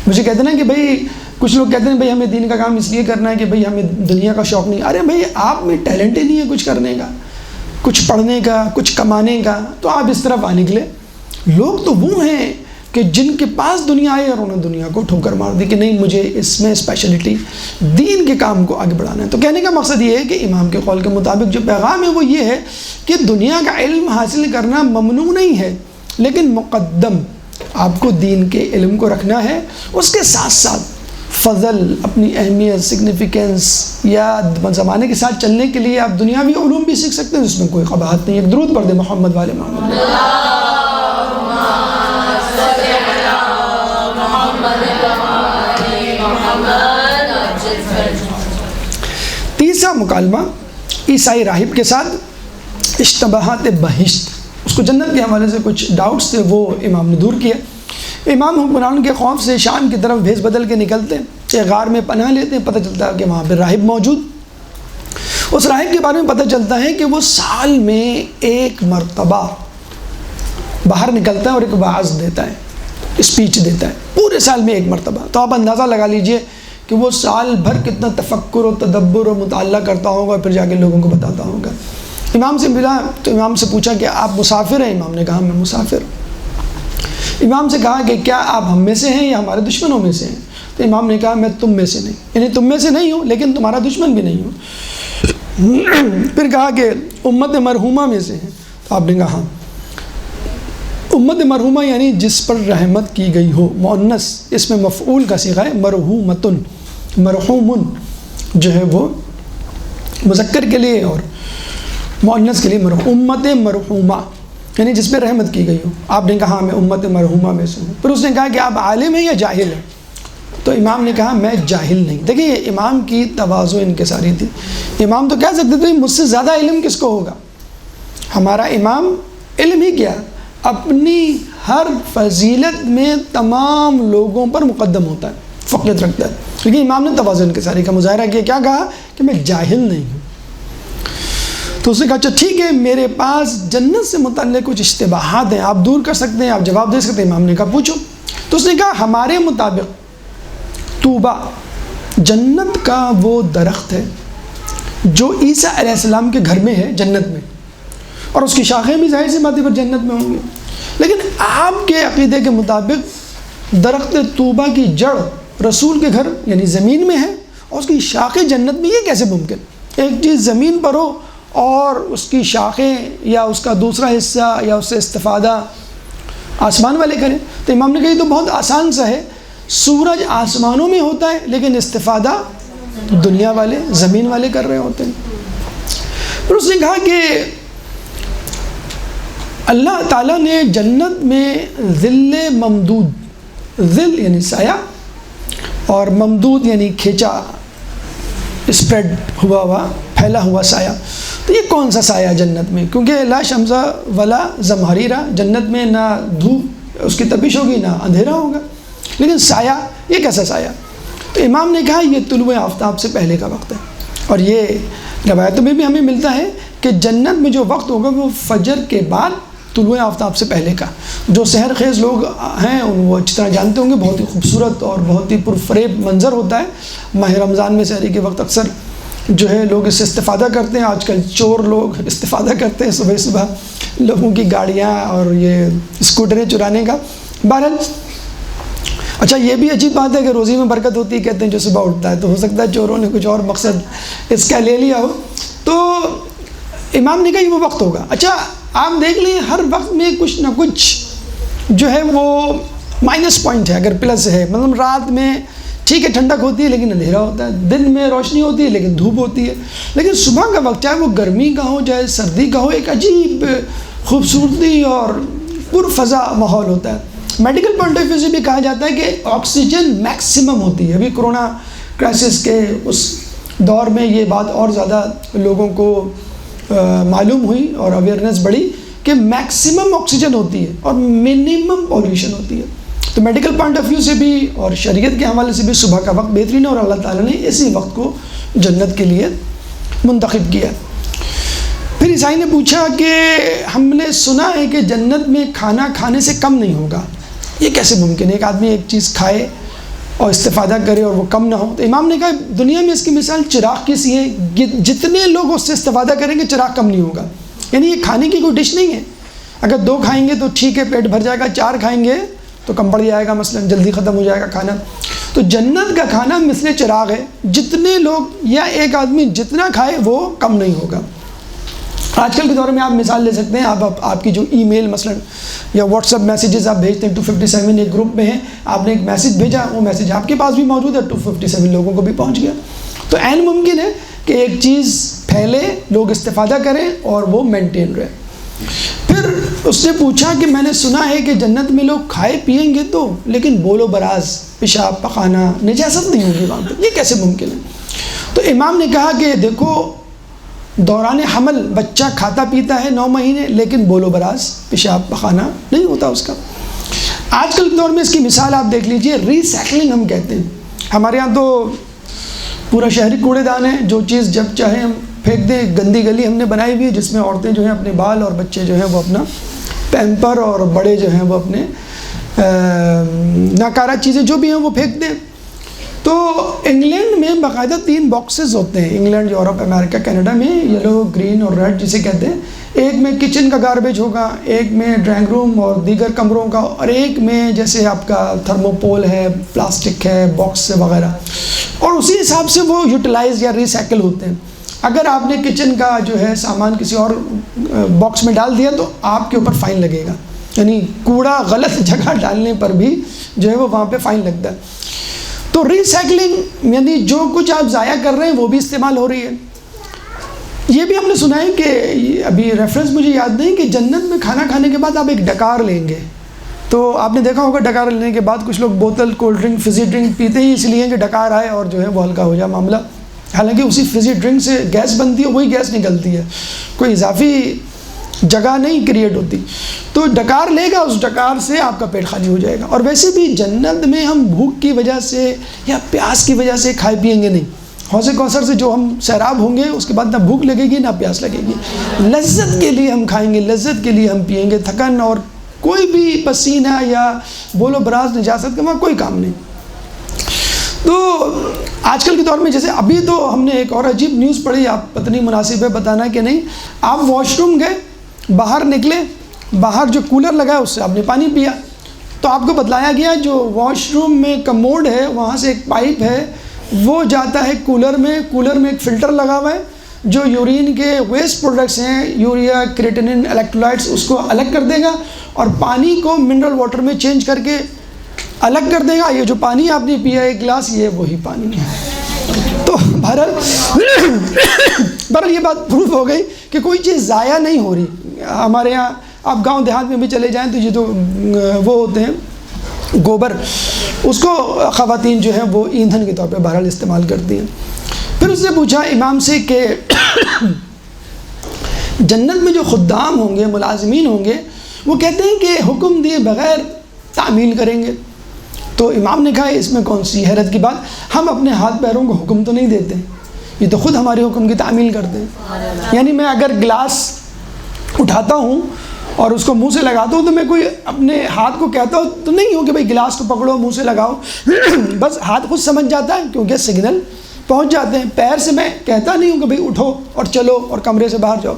مجھے کہتے ہیں نا کہ بھائی کچھ لوگ کہتے ہیں بھائی ہمیں دین کا کام اس لیے کرنا ہے کہ بھائی ہمیں دنیا کا شوق نہیں۔ ارے بھائی آپ میں ٹیلنٹ ہی نہیں ہے کچھ کرنے کا، کچھ پڑھنے کا، کچھ کمانے کا، تو آپ اس طرف آ نکلے۔ لوگ تو وہ ہیں کہ جن کے پاس دنیا آئی اور انہوں نے دنیا کو ٹھوکر مار دی کہ نہیں مجھے اس میں اسپیشلٹی، دین کے کام کو آگے بڑھانا ہے۔ تو کہنے کا مقصد یہ ہے کہ امام کے قول کے مطابق جو پیغام ہے وہ یہ ہے کہ دنیا کا علم حاصل کرنا ممنوع نہیں ہے، لیکن مقدم آپ کو دین کے علم کو رکھنا ہے، اس کے ساتھ ساتھ فضل، اپنی اہمیت، سگنیفیکنس یا زمانے کے ساتھ چلنے کے لیے آپ دنیاوی علوم بھی سیکھ سکتے ہیں، اس میں کوئی قباحت نہیں۔ ایک درود پڑھ دیں محمد والے محمد۔ تیسرا مکالمہ عیسائی راہب کے ساتھ، اشتباہات بہشت، اس کو جنت کے حوالے سے کچھ ڈاؤٹس تھے وہ امام نے دور کیا۔ امام حکمران کے خوف سے شام کی طرف بھیس بدل کے نکلتے ہیں، ایک غار میں پناہ لیتے ہیں، پتہ چلتا ہے کہ وہاں پہ راہب موجود۔ اس راہب کے بارے میں پتہ چلتا ہے کہ وہ سال میں ایک مرتبہ باہر نکلتا ہے اور ایک وعظ دیتا ہے، اسپیچ دیتا ہے، پورے سال میں ایک مرتبہ۔ تو آپ اندازہ لگا لیجئے کہ وہ سال بھر کتنا تفکر و تدبر و مطالعہ کرتا ہوگا، پھر جا کے لوگوں کو بتاتا ہوگا۔ امام سے ملا تو امام سے پوچھا کہ آپ مسافر ہیں؟ امام نے کہا میں مسافر۔ امام سے کہا کہ کیا آپ ہم میں سے ہیں یا ہمارے دشمنوں میں سے ہیں؟ تو امام نے کہا میں تم میں سے نہیں، یعنی تم میں سے نہیں ہوں لیکن تمہارا دشمن بھی نہیں ہوں۔ پھر کہا کہ امت مرحومہ میں سے ہیں؟ تو آپ نے کہا ہاں۔ امت مرحومہ یعنی جس پر رحمت کی گئی ہو، مؤنث، اس میں مفعول کا صیغہ ہے مرحومتن، مرحومن جو ہے وہ مذکر کے لیے اور مؤنث کے لیے امت مرحومہ یعنی جس پہ رحمت کی گئی ہو۔ آپ نے کہا میں امت مرحومہ میں سے ہوں۔ پھر اس نے کہا کہ آپ عالم ہیں یا جاہل ہیں؟ تو امام نے کہا میں جاہل نہیں۔ دیکھیے امام کی تواضع انکساری تھی۔ امام تو کہہ سکتے تھے مجھ سے زیادہ علم کس کو ہوگا؟ ہمارا امام علم ہی کیا، اپنی ہر فضیلت میں تمام لوگوں پر مقدم ہوتا ہے، فوقیت رکھتا ہے. لیکن امام نے توازن کے ساری کا مظاہرہ کیا. کیا کہا کہ میں جاہل نہیں ہوں. تو اس نے کہا اچھا ٹھیک ہے، میرے پاس جنت سے متعلق کچھ اشتباہات ہیں، آپ دور کر سکتے ہیں، آپ جواب دے سکتے ہیں. امام نے کہا پوچھو. تو اس نے کہا ہمارے مطابق طوبہ جنت کا وہ درخت ہے جو عیسیٰ علیہ السلام کے گھر میں ہے جنت میں، اور اس کی شاخیں بھی ظاہر سی بات ہے پر جنت میں ہوں گی. لیکن آپ کے عقیدے کے مطابق درخت طوبہ کی جڑ رسول کے گھر یعنی زمین میں ہے اور اس کی شاخیں جنت میں، یہ کیسے ممکن؟ ایک چیز زمین پر ہو اور اس کی شاخیں یا اس کا دوسرا حصہ یا اس سے استفادہ آسمان والے کریں. تو امام نے کہا یہ تو بہت آسان سا ہے، سورج آسمانوں میں ہوتا ہے لیکن استفادہ دنیا والے زمین والے کر رہے ہوتے ہیں. پھر اس نے کہا کہ اللہ تعالیٰ نے جنت میں ظل ممدود، ظل یعنی سایہ اور ممدود یعنی کھینچا، اسپریڈ ہوا پھیلا ہوا سایہ. تو یہ کون سا سایہ جنت میں؟ کیونکہ لا شمس ولا زمہریرہ، جنت میں نہ دھوپ اس کی تپش ہوگی نہ اندھیرا ہوگا، لیکن سایہ یہ کیسا سایہ؟ تو امام نے کہا یہ طلوع آفتاب سے پہلے کا وقت ہے. اور یہ روایتوں میں بھی ہمیں ملتا ہے کہ جنت میں جو وقت ہوگا وہ فجر کے بعد طلوع آفتاب سے پہلے کا. جو سحر خیز لوگ ہیں وہ اچھی طرح جانتے ہوں گے، بہت ہی خوبصورت اور بہت ہی پرفریب منظر ہوتا ہے. ماہ رمضان میں سحری کے وقت اکثر جو ہے لوگ اس سے استفادہ کرتے ہیں. آج کل چور لوگ استفادہ کرتے ہیں صبح صبح لوگوں کی گاڑیاں اور یہ اسکوٹریں چرانے کا. بہرحال اچھا یہ بھی عجیب بات ہے کہ روزی میں برکت ہوتی ہے کہتے ہیں جو صبح اٹھتا ہے، تو ہو سکتا ہے چوروں نے کچھ اور مقصد اس کا لے لیا ہو. تو امام نے کہا یہ وہ وقت ہوگا. اچھا آپ دیکھ لیں ہر وقت میں کچھ نہ کچھ جو ہے وہ مائنس پوائنٹ ہے اگر پلس ہے. مطلب رات میں ٹھیک ہے ٹھنڈک ہوتی ہے لیکن اندھیرا ہوتا ہے، دن میں روشنی ہوتی ہے لیکن دھوپ ہوتی ہے. لیکن صبح کا وقت چاہے وہ گرمی کا ہو چاہے سردی کا ہو، ایک عجیب خوبصورتی اور پرفضا ماحول ہوتا ہے. میڈیکل پوائنٹ آف ویو سے بھی کہا جاتا ہے کہ آکسیجن میکسیمم ہوتی ہے. ابھی کرونا کرائسس کے اس دور میں یہ بات اور زیادہ لوگوں کو معلوم ہوئی اور اویئرنیس بڑھی کہ میکسیمم آکسیجن ہوتی ہے اور منیمم پولیوشن ہوتی ہے. تو میڈیکل پوائنٹ آف ویو سے بھی اور شریعت کے حوالے سے بھی صبح کا وقت بہترین ہے اور اللہ تعالیٰ نے اسی وقت کو جنت کے لیے منتخب کیا. پھر عیسائی نے پوچھا کہ ہم نے سنا ہے کہ جنت میں کھانا کھانے سے کم نہیں ہوگا، یہ کیسے ممکن ہے؟ ایک آدمی ایک چیز کھائے اور استفادہ کرے اور وہ کم نہ ہو. تو امام نے کہا دنیا میں اس کی مثال چراغ کی سی ہے، جتنے لوگ اس سے استفادہ کریں گے چراغ کم نہیں ہوگا. یعنی یہ کھانے کی کوئی ڈش نہیں ہے، اگر 2 کھائیں گے تو ٹھیک ہے پیٹ بھر جائے گا، 4 کھائیں گے تو کم پڑ جائے گا، مثلا جلدی ختم ہو جائے گا کھانا. تو جنت کا کھانا مثل چراغ ہے، جتنے لوگ یا ایک آدمی جتنا کھائے وہ کم نہیں ہوگا. آج کل کے دور میں آپ مثال لے سکتے ہیں، آپ کی جو ای میل مثلا یا واٹس ایپ میسیجز آپ بھیجتے ہیں 257 ایک گروپ میں ہیں، آپ نے ایک میسیج بھیجا، وہ میسیج آپ کے پاس بھی موجود ہے، 257 لوگوں کو بھی پہنچ گیا. تو عین ممکن ہے کہ ایک چیز پھیلے، لوگ استفادہ کریں اور وہ مینٹین رہے. پھر اس نے پوچھا کہ میں نے سنا ہے کہ جنت میں لوگ کھائے پیئیں گے تو لیکن بول و براز پیشاب پخانہ نجاست نہیں ہوگی وہاں پہ، یہ کیسے ممکن ہے؟ تو امام نے کہا کہ دیکھو دوران حمل بچہ کھاتا پیتا ہے 9 مہینے لیکن بول و براز پیشاب پخانہ نہیں ہوتا اس کا. آج کل کے دور میں اس کی مثال آپ دیکھ لیجئے، ری سائیکلنگ ہم کہتے ہیں. ہمارے یہاں تو پورا شہری کوڑے دان ہے، جو چیز جب چاہے ہم پھینک دیں. گندی گلی ہم نے بنائی ہوئی ہے جس میں عورتیں جو ہیں اپنے بال اور بچے جو ہیں وہ اپنا پیمپر اور بڑے جو ہیں وہ اپنے ناکارہ چیزیں جو بھی ہیں وہ پھینک دیں. تو انگلینڈ میں باقاعدہ 3 باکسز ہوتے ہیں، انگلینڈ یورپ امریکہ کینیڈا میں، یلو گرین اور ریڈ جسے کہتے ہیں. ایک میں کچن کا گاربیج ہوگا، ایک میں ڈرائنگ روم اور دیگر کمروں کا، اور ایک میں جیسے آپ کا تھرموپول ہے، پلاسٹک ہے، باکس وغیرہ، اور اسی حساب سے وہ یوٹیلائز یا ریسائیکل ہوتے ہیں. اگر آپ نے کچن کا جو ہے سامان کسی اور باکس میں ڈال دیا تو آپ کے اوپر فائن لگے گا. یعنی کوڑا غلط جگہ ڈالنے پر بھی جو ہے وہ وہاں پہ فائن لگتا ہے. تو ریسائیکلنگ یعنی جو کچھ آپ ضائع کر رہے ہیں وہ بھی استعمال ہو رہی ہے. یہ بھی ہم نے سنا ہے کہ ابھی ریفرنس مجھے یاد نہیں کہ جنت میں کھانا کھانے کے بعد آپ ایک ڈکار لیں گے. تو آپ نے دیکھا ہوگا ڈکار لینے کے بعد کچھ لوگ بوتل کولڈ ڈرنک فزی ڈرنک پیتے ہی اس لیے کہ ڈکار آئے اور جو ہے وہ ہلکا ہو جائے معاملہ. حالانکہ اسی فزی ڈرنک سے گیس بنتی ہے، وہی گیس نکلتی ہے، کوئی اضافی جگہ نہیں کریٹ ہوتی. تو ڈکار لے گا، اس ڈکار سے آپ کا پیٹ خالی ہو جائے گا. اور ویسے بھی جنت میں ہم بھوک کی وجہ سے یا پیاس کی وجہ سے کھائے پیئیں گے نہیں. حوض کوثر سے جو ہم سیراب ہوں گے اس کے بعد نہ بھوک لگے گی نہ پیاس لگے گی. لذت کے لیے ہم کھائیں گے، لذت کے لیے ہم پئیں گے. تھکن اور کوئی بھی پسینہ یا بولو براز نجاست کا وہاں کوئی کام نہیں. تو آج کل کے دور میں جیسے ابھی تو ہم نے ایک اور عجیب نیوز پڑھی، آپ پتہ نہیں مناسب ہے بتانا کہ نہیں. آپ واش روم گئے، باہر نکلے، باہر جو کولر لگا ہے اس سے آپ نے پانی پیا، تو آپ کو بتلایا گیا جو واش روم میں کموڈ ہے وہاں سے ایک پائپ ہے وہ جاتا ہے کولر میں ایک فلٹر لگا ہوا ہے جو یورین کے ویسٹ پروڈکٹس ہیں، یوریا، کریٹنن، الیکٹرولائٹس، اس کو الگ کر دے گا اور پانی کو منرل واٹر میں چینج کر کے الگ کر دے گا. یہ جو پانی آپ نے پیا ایک گلاس، یہ وہی پانی ہے. تو بہرحال یہ بات پروف ہو گئی کہ کوئی چیز ضائع نہیں ہو رہی. ہمارے یہاں آپ گاؤں دیہات میں بھی چلے جائیں تو یہ جو وہ ہوتے ہیں گوبر، اس کو خواتین جو ہیں وہ ایندھن کے طور پہ بہرحال استعمال کرتی ہیں. پھر اس نے پوچھا امام سے کہ جنت میں جو خدام ہوں گے، ملازمین ہوں گے، وہ کہتے ہیں کہ حکم دیے بغیر تعمیل کریں گے. تو امام نے کہا اس میں کون سی حیرت کی بات، ہم اپنے ہاتھ پیروں کو حکم تو نہیں دیتے، یہ تو خود ہمارے حکم کی تعمیل کرتے ہیں. یعنی میں اگر گلاس اٹھاتا ہوں اور اس کو منہ سے لگاتا ہوں تو میں کوئی اپنے ہاتھ کو کہتا ہوں تو نہیں ہوں کہ بھائی گلاس کو پکڑو منہ سے لگاؤ. بس ہاتھ خود سمجھ جاتا ہے کیونکہ سگنل پہنچ جاتے ہیں. پیر سے میں کہتا نہیں ہوں کہ بھائی اٹھو اور چلو اور کمرے سے باہر جاؤ.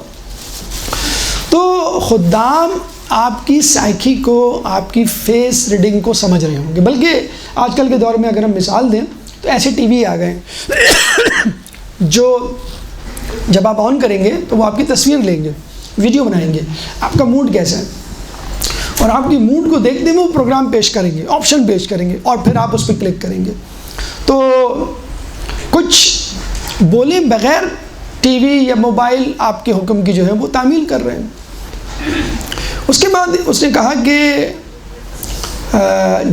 تو خدام آپ کی سائیکی کو، آپ کی فیس ریڈنگ کو سمجھ رہے ہوں گے. بلکہ آج کل کے دور میں اگر ہم مثال دیں تو ایسے ٹی وی آ گئے جو جب آپ آن کریں گے تو وہ آپ کی تصویر لیں گے، ویڈیو بنائیں گے، آپ کا موڈ کیسا ہے، اور آپ کی موڈ کو دیکھتے ہوئے وہ پروگرام پیش کریں گے، آپشن پیش کریں گے، اور پھر آپ اس پہ کلک کریں گے. تو کچھ بولے بغیر ٹی وی یا موبائل آپ کے حکم کی جو ہے وہ تعمیل کر رہے ہیں. اس کے بعد اس نے کہا کہ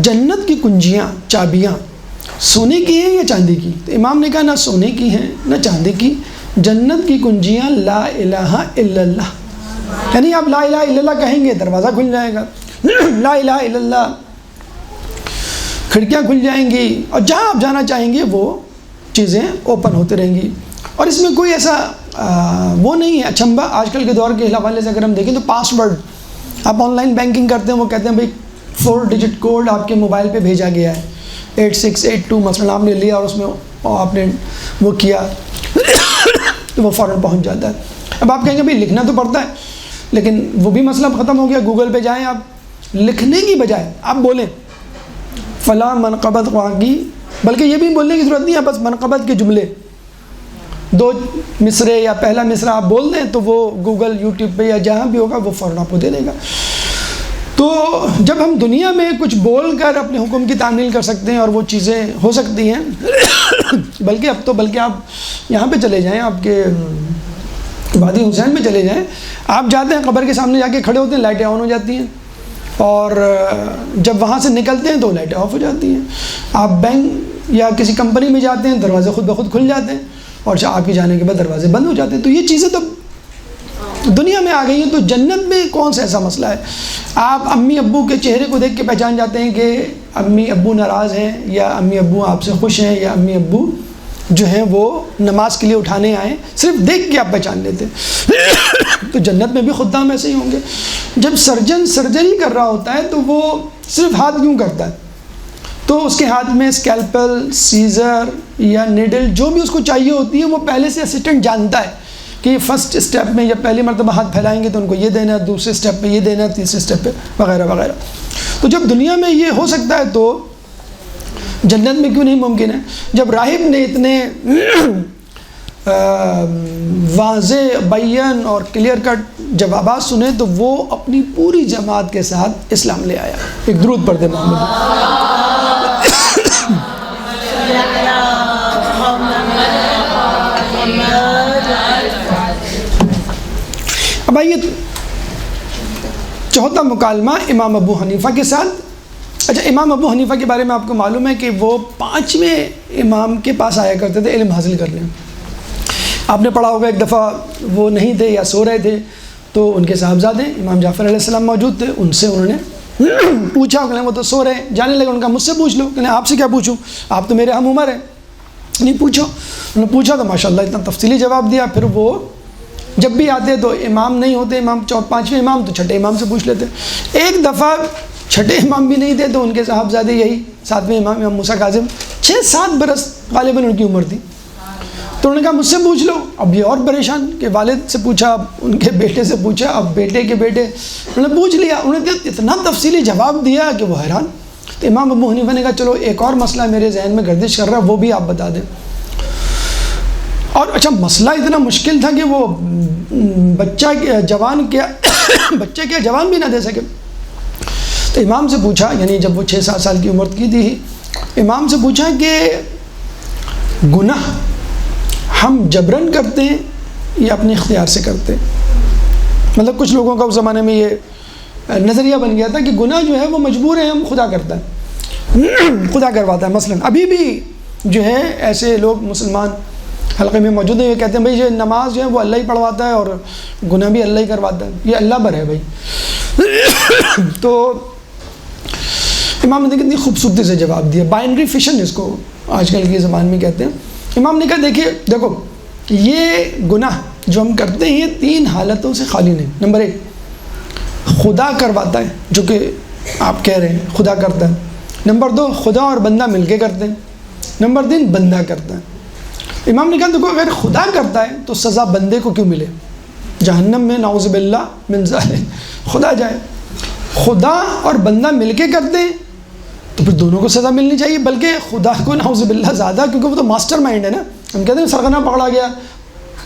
جنت کی کنجیاں، چابیاں سونے کی ہیں یا چاندی کی؟ تو امام نے کہا نہ سونے کی ہیں نہ چاندی کی، جنت کی کنجیاں لا الہ الا اللہ. یعنی آپ لا الہ الا اللہ کہیں گے دروازہ کھل جائے گا، لا الہ الا اللہ کھڑکیاں کھل جائیں گی، اور جہاں آپ جانا چاہیں گے وہ چیزیں اوپن ہوتے رہیں گی. اور اس میں کوئی ایسا وہ نہیں ہے اچھمبا. آج کل کے دور کے حوالے سے اگر ہم دیکھیں تو پاس ورڈ، آپ آن لائن بینکنگ کرتے ہیں، وہ کہتے ہیں بھائی 4 ڈیجٹ کوڈ آپ کے موبائل پہ بھیجا گیا ہے 8682 مثلا آپ نے لیا اور اس میں آپ نے وہ کیا تو وہ فوراً پہنچ جاتا ہے. اب آپ کہیں گے بھائی لکھنا تو پڑتا ہے، لیکن وہ بھی مسئلہ ختم ہو گیا. گوگل پہ جائیں، آپ لکھنے کی بجائے آپ بولیں فلاں منقبت خواہ کی، بلکہ یہ بھی بولنے کی ضرورت نہیں ہے، بس منقبت کے جملے 2 مصرے یا پہلا مصرع آپ بول دیں تو وہ گوگل، یوٹیوب پہ یا جہاں بھی ہوگا وہ فوراً آپ کو دے دے گا. تو جب ہم دنیا میں کچھ بول کر اپنے حکم کی تعمیل کر سکتے ہیں اور وہ چیزیں ہو سکتی ہیں، بلکہ آپ یہاں پہ چلے جائیں، آپ کے وادی حسین میں چلے جائیں، آپ جاتے ہیں قبر کے سامنے جا کے کھڑے ہوتے ہیں، لائٹیں آن ہو جاتی ہیں، اور جب وہاں سے نکلتے ہیں تو لائٹیں آف ہو جاتی ہیں. آپ بینک یا کسی کمپنی میں جاتے ہیں، دروازے خود بخود کھل جاتے ہیں، اور آپ کے جانے کے بعد دروازے بند ہو جاتے ہیں. تو یہ چیزیں تو دنیا میں آ گئی ہیں. تو جنت میں کون سا ایسا مسئلہ ہے؟ آپ امی ابو کے چہرے کو دیکھ کے پہچان جاتے ہیں کہ امی ابو ناراض ہیں یا امی ابو آپ سے خوش ہیں یا امی ابو جو ہیں وہ نماز کے لیے اٹھانے آئے، صرف دیکھ کے آپ پہچان لیتے ہیں. تو جنت میں بھی خدام ایسے ہی ہوں گے. جب سرجن سرجری کر رہا ہوتا ہے تو وہ صرف ہاتھ کیوں کرتا ہے؟ تو اس کے ہاتھ میں اسکیلپل، سیزر یا نیڈل جو بھی اس کو چاہیے ہوتی ہے وہ پہلے سے اسسٹنٹ جانتا ہے کہ فرسٹ اسٹیپ میں یا پہلی مرتبہ ہاتھ پھیلائیں گے تو ان کو یہ دینا ہے، دوسرے اسٹیپ پہ یہ دینا ہے، تیسرے اسٹیپ پہ وغیرہ وغیرہ. تو جب دنیا میں یہ ہو سکتا ہے تو جنت میں کیوں نہیں ممکن ہے؟ جب راہب نے اتنے واضح، بیان اور کلیئر کٹ جوابات سنے تو وہ اپنی پوری جماعت کے ساتھ اسلام لے آیا. ایک درود پڑھ دے محمد. اب آئیے چوتھا مکالمہ امام ابو حنیفہ کے ساتھ. اچھا، امام ابو حنیفہ کے بارے میں آپ کو معلوم ہے کہ وہ 5ویں امام کے پاس آیا کرتے تھے علم حاصل کرنے. آپ نے پڑھا ہوگا ایک دفعہ وہ نہیں تھے یا سو رہے تھے تو ان کے صاحبزادے امام جعفر علیہ السلام موجود تھے، ان سے انہوں نے پوچھا، کہ وہ تو سو رہے ہیں، جانے لگے، ان کا مجھ سے پوچھ لو، کہ آپ سے کیا پوچھوں، آپ تو میرے ہم عمر ہیں، نہیں پوچھو. انہوں نے پوچھا تو ماشاءاللہ اتنا تفصیلی جواب دیا. پھر وہ جب بھی آتے تو امام نہیں ہوتے، امام پانچویں امام، تو چھٹے امام سے پوچھ لیتے. ایک دفعہ چھٹے امام بھی نہیں تھے تو ان کے صاحبزادے یہی ساتویں امام موسیٰ کاظم، 6-7 برس غالباً ان کی عمر تھی. تو انہوں نے کہا مجھ سے پوچھ لو. اب یہ اور پریشان کہ والد سے پوچھا، ان کے بیٹے سے پوچھا، اب بیٹے کے بیٹے، انہوں نے پوچھ لیا. انہوں نے اتنا تفصیلی جواب دیا کہ وہ حیران. تو امام ابو حنیفہ نے کہا چلو ایک اور مسئلہ میرے ذہن میں گردش کر رہا ہے، وہ بھی آپ بتا دیں. اور اچھا مسئلہ اتنا مشکل تھا کہ وہ بچے کیا جوان بھی نہ دے سکے. تو امام سے پوچھا، یعنی جب وہ 6-7 سال کی عمر کی تھی، امام سے پوچھا کہ گناہ ہم جبرن کرتے ہیں یا اپنے اختیار سے کرتے ہیں؟ مطلب کچھ لوگوں کا اس زمانے میں یہ نظریہ بن گیا تھا کہ گناہ جو ہے وہ مجبور ہے، ہم خدا کرتا ہے، خدا کرواتا ہے. مثلا ابھی بھی جو ہے ایسے لوگ مسلمان حلقے میں موجود ہیں، یہ کہتے ہیں بھائی یہ نماز جو ہے وہ اللہ ہی پڑھواتا ہے اور گناہ بھی اللہ ہی کرواتا ہے، یہ اللہ پر ہے بھائی. تو امام نے کتنی خوبصورتی سے جواب دیا، بائنری فشن اس کو آج کل کی زبان میں کہتے ہیں. امام نے کہا دیکھو یہ گناہ جو ہم کرتے ہیں یہ 3 حالتوں سے خالی نہیں. نمبر 1 خدا کرواتا ہے، جو کہ آپ کہہ رہے ہیں خدا کرتا ہے. نمبر 2 خدا اور بندہ مل کے کرتے ہیں. نمبر 3 بندہ کرتا ہے. امام نے کہا دیکھو اگر خدا کرتا ہے تو سزا بندے کو کیوں ملے؟ جہنم میں نعوذ باللہ من ذالک خدا جائے. خدا اور بندہ مل کے کرتے ہیں تو پھر دونوں کو سزا ملنی چاہیے، بلکہ خدا کو نعوذ باللہ زیادہ، کیونکہ وہ تو ماسٹر مائنڈ ہے نا. ہم کہتے ہیں سرغنہ پکڑا گیا،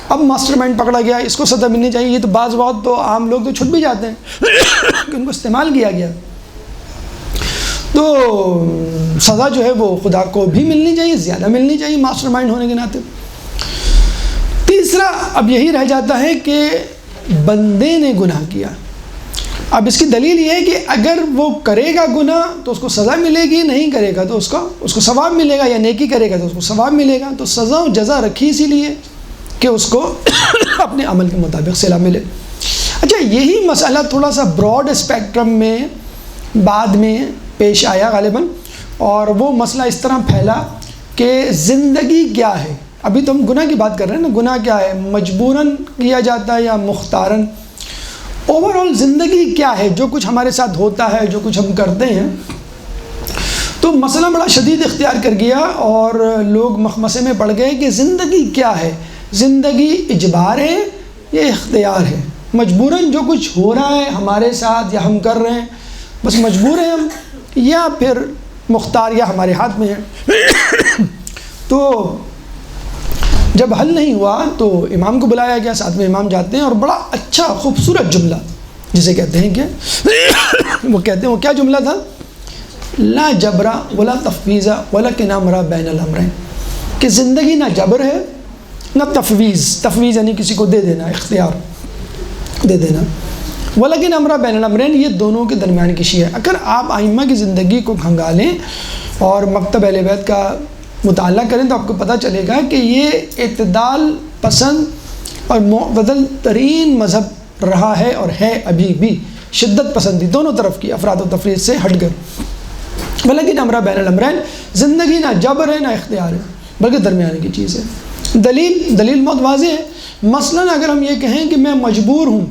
اب ماسٹر مائنڈ پکڑا گیا، اس کو سزا ملنی چاہیے. یہ تو بعض وقت تو عام لوگ تو چھٹ بھی جاتے ہیں کہ ان کو استعمال کیا گیا. تو سزا جو ہے وہ خدا کو بھی ملنی چاہیے، زیادہ ملنی چاہیے ماسٹر مائنڈ ہونے کے ناطے. تیسرا اب یہی رہ جاتا ہے کہ بندے نے گناہ کیا. اب اس کی دلیل یہ ہے کہ اگر وہ کرے گا گناہ تو اس کو سزا ملے گی، نہیں کرے گا تو اس کو ثواب ملے گا، یا نیکی کرے گا تو اس کو ثواب ملے گا. تو سزا و جزا رکھی اسی لیے کہ اس کو اپنے عمل کے مطابق صلہ ملے. اچھا یہی مسئلہ تھوڑا سا براڈ اسپیکٹرم میں بعد میں پیش آیا غالباً، اور وہ مسئلہ اس طرح پھیلا کہ زندگی کیا ہے. ابھی تو ہم گناہ کی بات کر رہے ہیں نا، گناہ کیا ہے، مجبوراً کیا جاتا ہے یا مختاراً. اوور آل زندگی کیا ہے، جو کچھ ہمارے ساتھ ہوتا ہے، جو کچھ ہم کرتے ہیں. تو مسئلہ بڑا شدید اختیار کر گیا اور لوگ مخمسے میں پڑ گئے کہ زندگی کیا ہے، زندگی اجبار ہے یا اختیار ہے. مجبوراً جو کچھ ہو رہا ہے ہمارے ساتھ یا ہم کر رہے ہیں بس مجبور ہیں ہم، یا پھر مختار یا ہمارے ہاتھ میں ہے. تو جب حل نہیں ہوا تو امام کو بلایا گیا، ساتھ میں امام جاتے ہیں اور بڑا اچھا خوبصورت جملہ جسے کہتے ہیں کہ وہ کہتے ہیں، وہ کیا جملہ تھا، لا جبرا ولا تفویضا ولکن امر بین الامرین، کہ زندگی نہ جبر ہے نہ تفویض. تفویض یعنی کسی کو دے دینا، اختیار دے دینا. ولیکن امر بین الامرین، یہ دونوں کے درمیان کی شے ہے. اگر آپ ائمہ کی زندگی کو کھنگالیں اور مکتب اہل بیت کا مطالعہ کریں تو آپ کو پتہ چلے گا کہ یہ اعتدال پسند اور معتدل ترین مذہب رہا ہے اور ہے ابھی بھی. شدت پسندی دونوں طرف کی، افراد و تفرید سے ہٹ کر. ولیکن امر بین الامرین، زندگی نہ جبر ہے نہ اختیار ہے بلکہ درمیانے کی چیز ہے. دلیل بہت واضح ہے. مثلاً اگر ہم یہ کہیں کہ میں مجبور ہوں،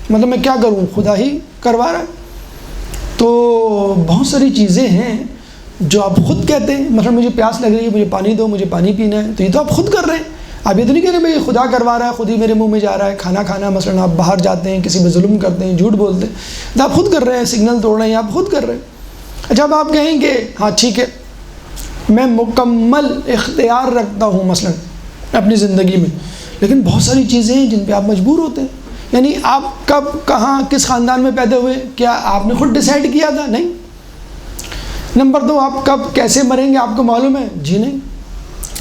مطلب میں کیا کروں، خدا ہی کروا رہا ہے، تو بہت ساری چیزیں ہیں جو آپ خود کہتے ہیں. مثلا مجھے پیاس لگ رہی ہے، مجھے پانی دو، مجے پانی پینا ہے، تو یہ تو آپ خود کر رہے ہیں. آپ یہ تو نہیں کہہ رہے بھائی خدا کروا رہا ہے، خود ہی میرے منہ میں جا رہا ہے. کھانا کھانا، مثلا آپ باہر جاتے ہیں، کسی پہ ظلم کرتے ہیں، جھوٹ بولتے ہیں، تو آپ خود کر رہے ہیں. سگنل توڑ رہے ہیں، آپ خود کر رہے ہیں. اچھا اب آپ کہیں گے ہاں ٹھیک ہے میں مکمل اختیار رکھتا ہوں مثلا اپنی زندگی میں، لیکن بہت ساری چیزیں ہیں جن پہ آپ مجبور ہوتے ہیں. یعنی آپ کب کہاں کس خاندان میں پیدا ہوئے، کیا آپ نے خود ڈیسائیڈ کیا تھا؟ نہیں. نمبر 2، آپ کب کیسے مریں گے آپ کو معلوم ہے؟ جی نہیں.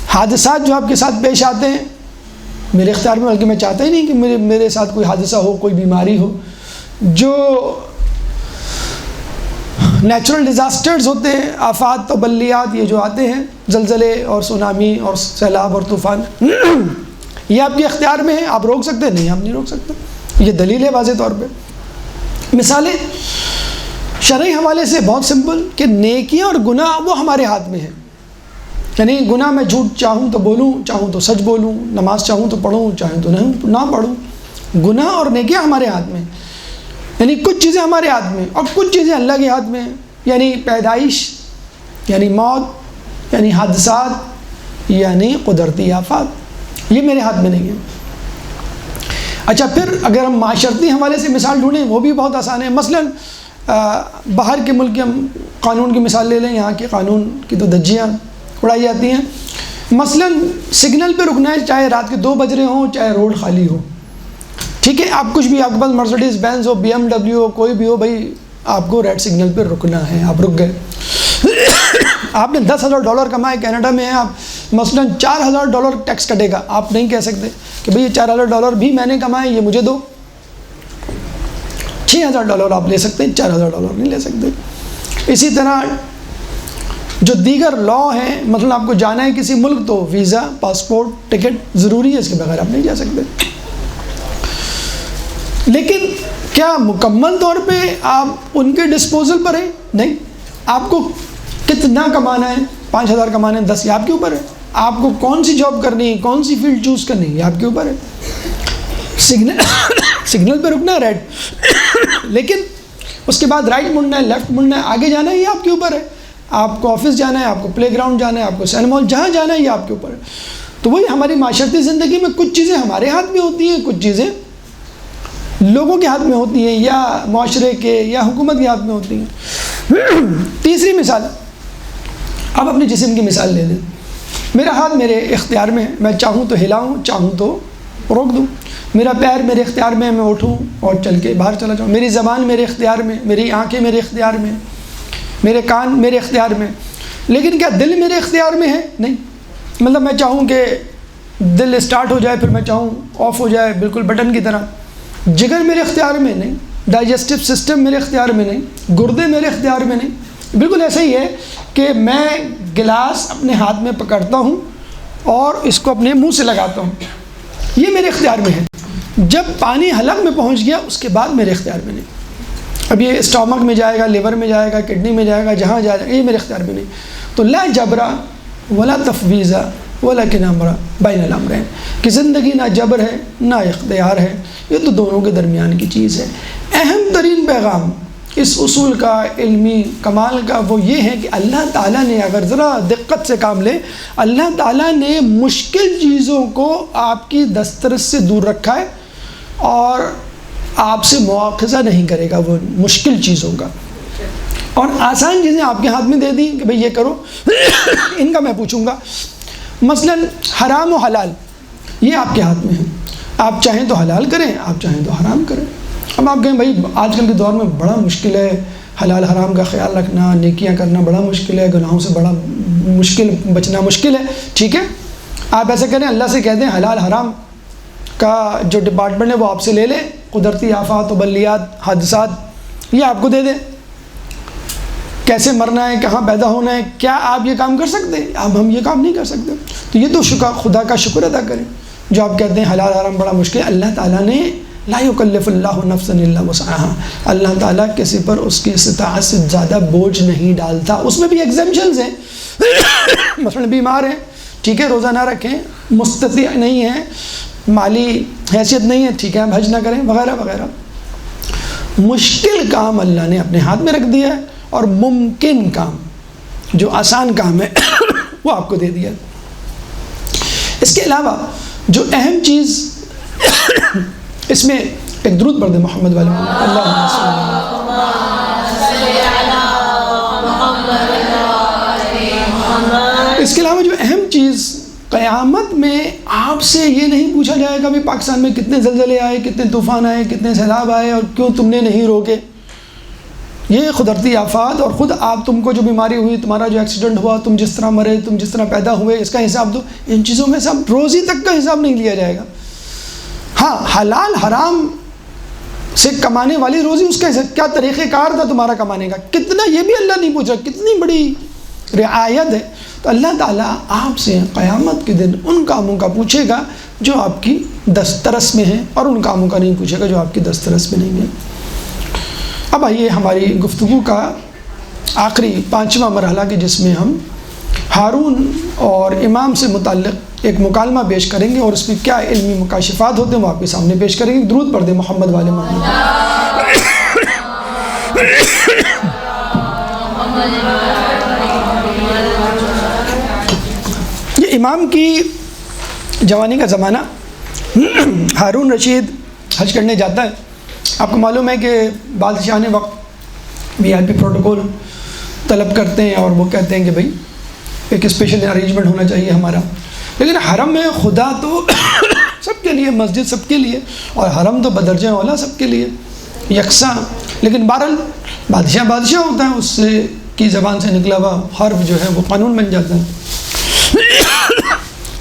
حادثات جو آپ کے ساتھ پیش آتے ہیں میرے اختیار میں، بلکہ میں چاہتا ہی نہیں کہ میرے ساتھ کوئی حادثہ ہو، کوئی بیماری ہو. جو نیچرل ڈیزاسٹرز ہوتے ہیں، آفات و بلیات، یہ جو آتے ہیں، زلزلے اور سونامی اور سیلاب اور طوفان، یہ آپ کے اختیار میں ہے. آپ روک سکتے ہیں؟ نہیں، آپ نہیں روک سکتے. یہ دلیل ہے واضح طور پہ۔ مثالیں شرعی حوالے سے بہت سمپل کہ نیکیاں اور گناہ وہ ہمارے ہاتھ میں ہیں، یعنی گناہ میں جھوٹ چاہوں تو بولوں، چاہوں تو سچ بولوں، نماز چاہوں تو پڑھوں، چاہوں تو نہ پڑھوں، گناہ اور نیکیاں ہمارے ہاتھ میں ہیں، یعنی کچھ چیزیں ہمارے ہاتھ میں اور کچھ چیزیں اللہ کے ہاتھ میں ہیں، یعنی پیدائش، یعنی موت، یعنی حادثات، یعنی قدرتی آفات، یہ میرے ہاتھ میں نہیں ہے۔ اچھا، پھر اگر ہم معاشرتی حوالے سے مثال ڈھونڈیں وہ بھی بہت آسان ہے۔ مثلاً باہر کے ملک کے ہم قانون کی مثال لے لیں، یہاں کے قانون کی تو دھجیاں اڑائی جاتی ہیں۔ مثلاً سگنل پہ رکنا ہے، چاہے رات کے 2 بج رہے ہوں، چاہے روڈ خالی ہو، ٹھیک ہے، آپ کچھ بھی، آپ کے پاس مرسڈیز بینز ہو، BMW ہو، کوئی بھی ہو، بھائی آپ کو ریڈ سگنل پہ رکنا ہے، آپ رک گئے۔ آپ نے $10,000 کمائے، کینیڈا میں ہیں آپ، مثلاً $4,000 ٹیکس کٹے گا، آپ نہیں کہہ سکتے کہ بھئی یہ $4,000 بھی میں نے کمائے، یہ مجھے دو۔ $6,000 آپ لے سکتے ہیں، $4,000 نہیں لے سکتے۔ اسی طرح جو دیگر لا ہیں، مثلا آپ کو جانا ہے کسی ملک تو ویزا، پاسپورٹ، ٹکٹ ضروری ہے، اس کے بغیر آپ نہیں جا سکتے۔ لیکن کیا مکمل طور پہ آپ ان کے ڈسپوزل پر ہیں؟ نہیں، آپ کو کتنا کمانا ہے، 5,000 کمانے ہیں، 10، یہ آپ کے اوپر ہے۔ آپ کو کون سی جاب کرنی ہے، کون سی فیلڈ چوز کرنی ہے، یہ آپ کے اوپر ہے۔ سگنل پہ رکنا ہے ریڈ، لیکن اس کے بعد رائٹ مڑنا ہے، لیفٹ مڑنا ہے، آگے جانا ہے، یہ آپ کے اوپر ہے۔ آپ کو آفس جانا ہے، آپ کو پلے گراؤنڈ جانا ہے، آپ کو سینما ہال، جہاں جانا ہے، یہ آپ کے اوپر ہے۔ تو وہی ہماری معاشرتی زندگی میں کچھ چیزیں ہمارے ہاتھ میں ہوتی ہیں، کچھ چیزیں لوگوں کے ہاتھ میں ہوتی ہیں، یا معاشرے کے یا حکومت کے ہاتھ میں ہوتی ہیں۔ تیسری مثال، اب اپنے جسم کی مثال لے لیں۔ میرا ہاتھ میرے اختیار میں ہے، میں چاہوں تو ہلاؤں، چاہوں تو روک دوں۔ میرا پیر میرے اختیار میں ہے، میں اٹھوں اور چل کے باہر چلا جاؤں۔ میری زبان میرے اختیار میں، میری آنکھیں میرے اختیار میں، میرے کان میرے اختیار میں۔ لیکن کیا دل میرے اختیار میں ہے؟ نہیں۔ مطلب میں چاہوں کہ دل اسٹارٹ ہو جائے، پھر میں چاہوں آف ہو جائے، بالکل بٹن کی طرح۔ جگر میرے اختیار میں نہیں، ڈائجسٹو سسٹم میرے اختیار میں نہیں، گردے میرے اختیار میں نہیں۔ بالکل ایسا ہی ہے کہ میں گلاس اپنے ہاتھ میں پکڑتا ہوں اور اس کو اپنے منہ سے لگاتا ہوں، یہ میرے اختیار میں ہے۔ جب پانی حلق میں پہنچ گیا اس کے بعد میرے اختیار میں نہیں۔ اب یہ اسٹامک میں جائے گا، لیور میں جائے گا، کڈنی میں جائے گا، جہاں جائے گا، یہ میرے اختیار میں نہیں۔ تو لا جبرا ولا تفویضا ولکن امرا بین الامرین، کہ زندگی نہ جبر ہے نہ اختیار ہے، یہ تو دونوں کے درمیان کی چیز ہے۔ اہم ترین پیغام اس اصول کا، علمی کمال کا، وہ یہ ہے کہ اللہ تعالیٰ نے، اگر ذرا دقت سے کام لے، اللہ تعالیٰ نے مشکل چیزوں کو آپ کی دسترس سے دور رکھا ہے اور آپ سے مواخذہ نہیں کرے گا وہ مشکل چیزوں کا، اور آسان چیزیں آپ کے ہاتھ میں دے دیں کہ بھئی یہ کرو، ان کا میں پوچھوں گا۔ مثلاً حرام و حلال یہ آپ کے ہاتھ میں ہے، آپ چاہیں تو حلال کریں، آپ چاہیں تو حرام کریں۔ اب آپ کہیں بھائی آج کل کے دور میں بڑا مشکل ہے حلال حرام کا خیال رکھنا، نیکیاں کرنا بڑا مشکل ہے، گناہوں سے بڑا مشکل، بچنا مشکل ہے، ٹھیک ہے، آپ ایسا کریں، اللہ سے کہہ دیں حلال حرام کا جو ڈپارٹمنٹ ہے وہ آپ سے لے لیں، قدرتی آفات و بلیات، حادثات یہ آپ کو دے دیں، کیسے مرنا ہے، کہاں پیدا ہونا ہے، کیا آپ یہ کام کر سکتے ہیں؟ اب ہم یہ کام نہیں کر سکتے، تو یہ تو خدا کا شکر ادا کریں جو آپ کہتے ہیں حلال حرام بڑا مشکل ہے۔ اللہ تعالیٰ نے لا یکلف اللہ نفسا الا وسعها، اللہ تعالیٰ کسی پر اس کی استطاعت سے زیادہ بوجھ نہیں ڈالتا۔ اس میں بھی ایگزمپشنز ہیں، مثلا بیمار ہیں، ٹھیک ہے، روزہ نہ رکھیں، مستطیع نہیں ہیں، مالی حیثیت نہیں ہے، ٹھیک ہے، ہم حج نہ کریں، وغیرہ وغیرہ۔ مشکل کام اللہ نے اپنے ہاتھ میں رکھ دیا ہے، اور ممکن کام جو آسان کام ہے وہ آپ کو دے دیا۔ اس کے علاوہ جو اہم چیز اس میں ایک درود پڑھ دیں محمد والے اللہم صلی علی محمد۔ اس کے علاوہ جو اہم چیز قیامت میں آپ سے یہ نہیں پوچھا جائے گا بھی پاکستان میں کتنے زلزلے آئے، کتنے طوفان آئے، کتنے سیلاب آئے اور کیوں تم نے نہیں روکے، یہ قدرتی آفات، اور خود آپ، تم کو جو بیماری ہوئی، تمہارا جو ایکسیڈنٹ ہوا، تم جس طرح مرے، تم جس طرح پیدا ہوئے، اس کا حساب دو۔ ان چیزوں میں سب روزی تک کا حساب نہیں لیا جائے گا۔ ہاں، حلال حرام سے کمانے والی روزی، اس کا حساب، کیا طریقہ کار تھا تمہارا کمانے کا، کتنا، یہ بھی اللہ نہیں پوچھ رہا، کتنی بڑی رعایت ہے۔ تو اللہ تعالیٰ آپ سے قیامت کے دن ان کاموں کا پوچھے گا جو آپ کی دسترس میں ہیں، اور ان کاموں کا نہیں پوچھے گا جو آپ کی دسترس میں نہیں ہیں۔ اب آئیے ہماری گفتگو کا آخری 5واں مرحلہ کہ جس میں ہم ہارون اور امام سے متعلق ایک مکالمہ پیش کریں گے، اور اس میں کیا علمی مکاشفات ہوتے ہیں وہ آپ کے سامنے پیش کریں گے۔ درود پڑھ دیں محمد والے محمد۔ یہ امام کی جوانی کا زمانہ، ہارون رشید حج کرنے جاتا ہے۔ آپ کو معلوم ہے کہ بادشاہ نے وقت VIP پروٹوکول طلب کرتے ہیں، اور وہ کہتے ہیں کہ بھائی ایک اسپیشل ارینجمنٹ ہونا چاہیے ہمارا، لیکن حرم میں خدا تو سب کے لیے، مسجد سب کے لیے، اور حرم تو بدرجہ اولا سب کے لیے یکساں۔ لیکن بہرحال بادشاہ ہوتا ہے، اس سے کی زبان سے نکلا ہوا حرف جو ہے وہ قانون بن جاتا ہے۔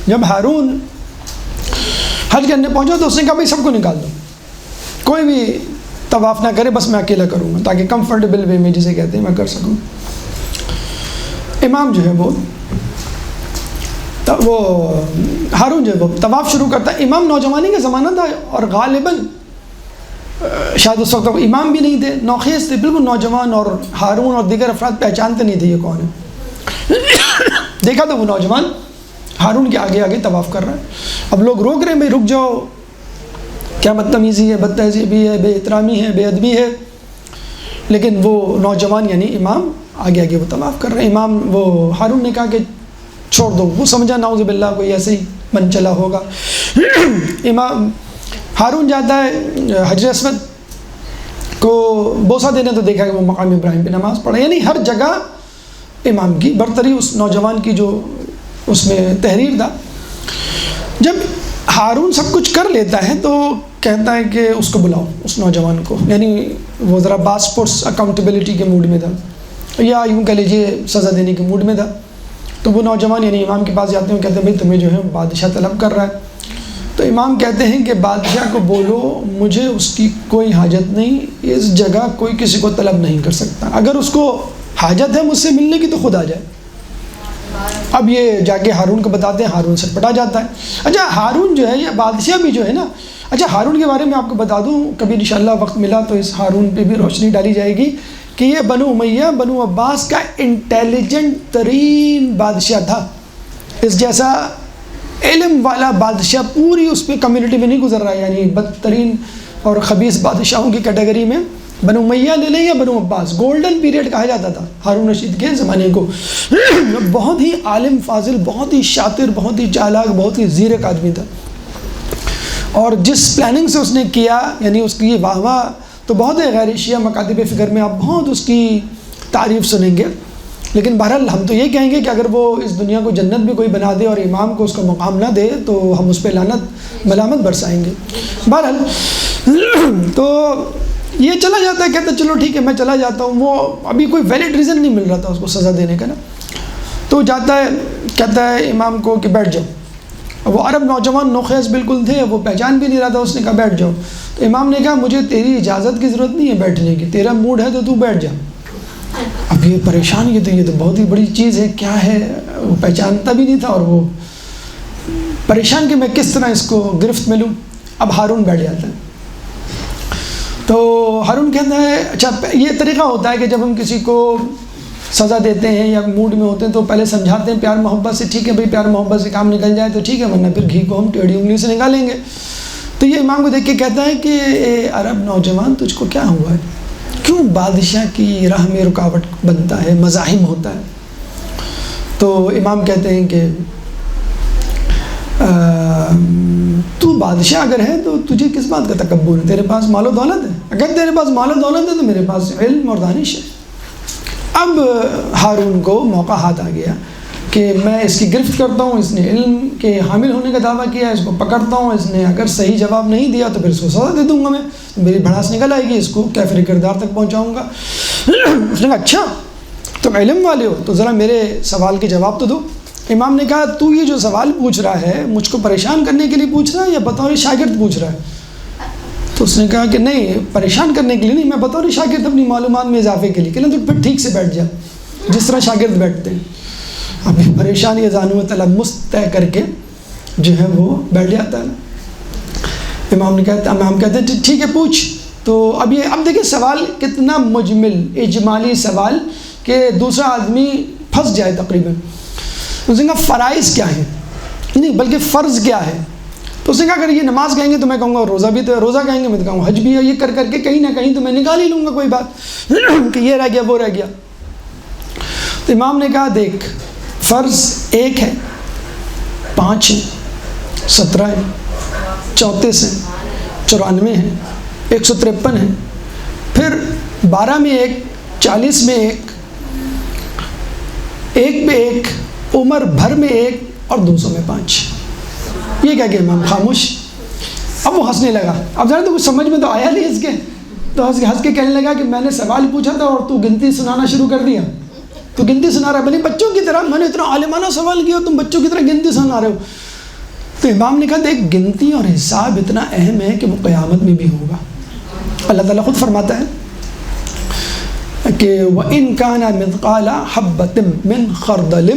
جب ہارون حج کرنے پہنچا تو اس نے کہا بھائی سب کو نکال دو، کوئی بھی طواف نہ کرے، بس میں اکیلا کروں گا تاکہ کمفرٹیبل وے میں جسے کہتے ہیں میں کر سکوں۔ امام جو ہے وہ ہارون جو ہے وہ طواف شروع کرتا ہے۔ امام نوجوانی کا زمانہ تھا، اور غالباً شاید اس وقت امام بھی نہیں تھے، نوخیز تھے، بالکل نوجوان، اور ہارون اور دیگر افراد پہچانتے نہیں تھے یہ کون ہے۔ دیکھا تو وہ نوجوان ہارون کے آگے آگے طواف کر رہا ہے۔ اب لوگ روک رہے ہیں، بھائی رک جاؤ، کیا بدتمیزی ہے، بد تہذیبی ہے، بے احترامی ہے، بے ادبی ہے، لیکن وہ نوجوان یعنی امام آگے آگے وہ طواف کر رہے ہیں۔ امام وہ ہارون نے کہا کہ چھوڑ دو، وہ سمجھا نعوذ باللہ کوئی ایسے ہی من چلا ہوگا۔ امام ہارون جاتا ہے حجر اسود کو بوسہ دینے، تو دیکھا کہ وہ مقام ابراہیم پہ نماز پڑھا، یعنی ہر جگہ امام کی برتری، اس نوجوان کی جو اس میں تحریر تھا۔ جب ہارون سب کچھ کر لیتا ہے تو کہتا ہے کہ اس کو بلاؤ، اس نوجوان کو، یعنی وہ ذرا پاسپورٹس اکاؤنٹیبلٹی کے موڈ میں تھا، یا یوں کہہ لیجیے سزا دینے کے موڈ میں تھا۔ تو وہ نوجوان یعنی امام کے پاس جاتے ہیں، کہتے ہیں بھائی تمہیں جو ہے بادشاہ طلب کر رہا ہے۔ تو امام کہتے ہیں کہ بادشاہ کو بولو مجھے اس کی کوئی حاجت نہیں، اس جگہ کوئی کسی کو طلب نہیں کر سکتا، اگر اس کو حاجت ہے مجھ سے ملنے کی تو خود آ جائے۔ اب یہ جا کے ہارون کو بتاتے ہیں، ہارون سٹپٹا جاتا ہے۔ اچھا ہارون جو ہے، یہ بادشاہ بھی جو ہے نا، اچھا ہارون کے بارے میں آپ کو بتا دوں، کبھی انشاءاللہ وقت ملا تو اس ہارون پہ بھی روشنی ڈالی جائے گی کہ یہ بنو امیہ، بنو عباس کا انٹیلیجنٹ ترین بادشاہ تھا۔ اس جیسا علم والا بادشاہ پوری اس پہ کمیونٹی میں نہیں گزر رہا ہے، یعنی بدترین اور خبیث بادشاہوں کی کیٹیگری میں بنو امیہ لے لیں یا بنو عباس، گولڈن پیریڈ کہا جاتا تھا ہارون رشید کے زمانے کو۔ بہت ہی عالم فاضل، بہت ہی شاطر، بہت ہی چالاک، بہت ہی زیرک آدمی تھا، اور جس پلاننگ سے اس نے کیا، یعنی اس کی یہ واہ واہ تو بہت ہے، غیر شیعہ مکاتب فکر میں آپ بہت اس کی تعریف سنیں گے۔ لیکن بہرحال ہم تو یہ کہیں گے کہ اگر وہ اس دنیا کو جنت بھی کوئی بنا دے اور امام کو اس کا مقام نہ دے تو ہم اس پہ لعنت ملامت برسائیں گے۔ بہرحال تو یہ چلا جاتا ہے، کہتا ہے چلو ٹھیک ہے میں چلا جاتا ہوں۔ وہ ابھی کوئی ویلڈ ریزن نہیں مل رہا تھا اس کو سزا دینے کا نا، تو جاتا ہے، کہتا ہے امام کو کہ بیٹھ جاؤ۔ وہ عرب نوجوان نوخیز بالکل تھے، وہ پہچان بھی نہیں رہا تھا، اس نے کہا بیٹھ جاؤ۔ تو امام نے کہا مجھے تیری اجازت کی ضرورت نہیں ہے بیٹھنے کی، تیرا موڈ ہے تو بیٹھ جا۔ اب یہ پریشان، یہ تو بہت ہی بڑی چیز ہے، کیا ہے، وہ پہچانتا بھی نہیں تھا، اور وہ پریشان کہ میں کس طرح اس کو گرفت میں لوں۔ اب ہارون بیٹھ جاتا ہے، تو ہارون کہتا ہے اچھا یہ طریقہ ہوتا ہے کہ جب ہم کسی کو سزا دیتے ہیں یا موڈ میں ہوتے ہیں تو پہلے سمجھاتے ہیں پیار محبت سے، ٹھیک ہے بھائی پیار محبت سے کام نکل جائے تو ٹھیک ہے، ورنہ پھر گھی کو ہم ٹیڑھی انگلی سے نکالیں گے۔ تو یہ امام کو دیکھ کے کہتا ہے کہ اے عرب نوجوان تجھ کو کیا ہوا ہے، کیوں بادشاہ کی راہ میں رکاوٹ بنتا ہے، مزاحم ہوتا ہے؟ تو امام کہتے ہیں کہ تو بادشاہ اگر ہے تو تجھے کس بات کا تکبر ہے، تیرے پاس مال و دولت ہے، اگر تیرے پاس مال و دولت ہے تو میرے پاس علم اور دانش ہے۔ اب ہارون کو موقع ہاتھ آ گیا کہ میں اس کی گرفت کرتا ہوں، اس نے علم کے حامل ہونے کا دعویٰ کیا، اس کو پکڑتا ہوں، اس نے اگر صحیح جواب نہیں دیا تو پھر اس کو سزا دے دوں گا، میں میری بھڑاس نکل آئے گی، اس کو کیفر کردار تک پہنچاؤں گا۔ اس نے کہا اچھا تم علم والے ہو تو ذرا میرے سوال کے جواب تو دو۔ امام نے کہا تو یہ جو سوال پوچھ رہا ہے مجھ کو پریشان کرنے کے لیے پوچھ رہا ہے یا بطور شاگرد پوچھ رہا ہے؟ تو اس نے کہا کہ نہیں پریشان کرنے کے لیے نہیں، میں بطور شاگرد اپنی معلومات میں اضافے کے لیے، کہ تو پھر ٹھیک سے بیٹھ جا جس طرح شاگرد بیٹھتے ہیں۔ ابھی پریشانی زانو میں تلمس طے کر کے جو ہے وہ بیٹھ جاتا ہے. امام کہتے ہیں ٹھیک ہے پوچھ. تو اب دیکھیں سوال کتنا مجمل اجمالی سوال کہ دوسرا آدمی پھنس جائے تقریباً. اس نے کہا فرائض کیا ہیں, نہیں بلکہ فرض کیا ہے. تو اس نے کہا اگر یہ نماز کہیں گے تو میں کہوں گا روزہ بھی, تو روزہ کہیں گے میں تو کہوں گا حج بھی ہے. یہ کر کر کے کہیں نہ کہیں تو میں نکال ہی لوں گا کوئی بات کہ یہ رہ گیا وہ رہ گیا. تو امام نے کہا دیکھ فرض 1 ہے, 5 ہے, 17 ہے, 34 ہے, 94 ہے, 153 ہے, پھر 12 میں 1, 40 میں 1, 1 میں 1, عمر بھر میں 1 اور 200 میں 5. یہ کہہ کے امام خاموش. اب وہ ہنسنے لگا. اب ذرا تو کچھ سمجھ میں تو آیا نہیں اس کے, تو ہنس کے کہنے لگا کہ میں نے سوال پوچھا تھا اور تو گنتی سنانا شروع کر دیا. تو گنتی سنا رہا ہے بھلے بچوں کی طرح, میں نے اتنا عالمانہ سوال کیا تم بچوں کی طرح گنتی سنا رہے ہو. تو امام نے کہا دیکھ گنتی اور حساب اتنا اہم ہے کہ وہ قیامت میں بھی ہوگا. اللہ تعالیٰ خود فرماتا ہے کہ وَإِن كَانَ مِثْقَالَ حَبَّةٍ مِّنْ خَرْدَلٍ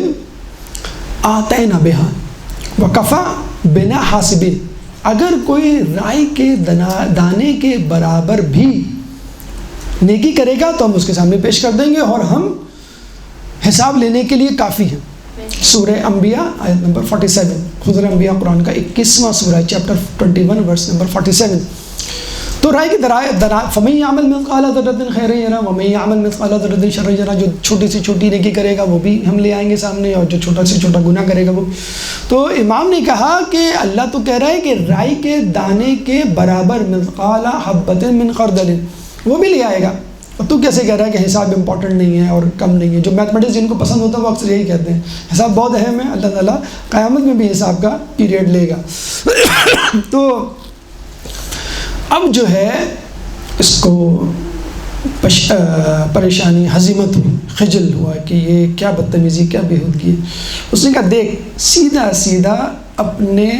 آتَيْنَا بِهَا وَكَفَىٰ بِنَا حَاسِبِينَ. اگر کوئی رائی کے دانے کے برابر بھی نیکی کرے گا تو ہم اس کے سامنے پیش کر دیں گے اور ہم حساب لینے کے لیے کافی ہیں. سورہ انبیاء آیت نمبر 47, سورہ انبیاء قرآن کا 21واں سورہ, چیپٹر 21 ورس نمبر 47. تو رائے کی فَمَن يَعْمَلْ مِثْقَالَ ذَرَّةٍ خَيْرًا يَرَهُ وَمَن يَعْمَلْ مِثْقَالَ ذَرَّةٍ شَرًّا يَرَهُ. جو چھوٹی سے چھوٹی نیکی کرے گا وہ بھی ہم لے آئیں گے سامنے, اور جو چھوٹا سے چھوٹا گناہ کرے گا وہ. تو امام نے کہا کہ اللہ تو کہہ رہا ہے کہ رائی کے دانے کے برابر مثقال حبۃ من خردل وہ بھی لے آئے گا. اور تو کیسے کہہ رہا ہے کہ حساب امپورٹنٹ نہیں ہے اور کم نہیں ہے. جو میتھمیٹکس جن کو پسند ہوتا ہے وہ اکثر یہی کہتے ہیں حساب بہت اہم ہے, اللہ تعالیٰ قیامت میں بھی حساب کا پیریڈ لے گا. تو اب جو ہے اس کو پریشانی, ہزیمت ہوئی, خجل ہوا کہ یہ کیا بدتمیزی, کیا بےہودگی ہے. اس نے کہا دیکھ سیدھا سیدھا اپنے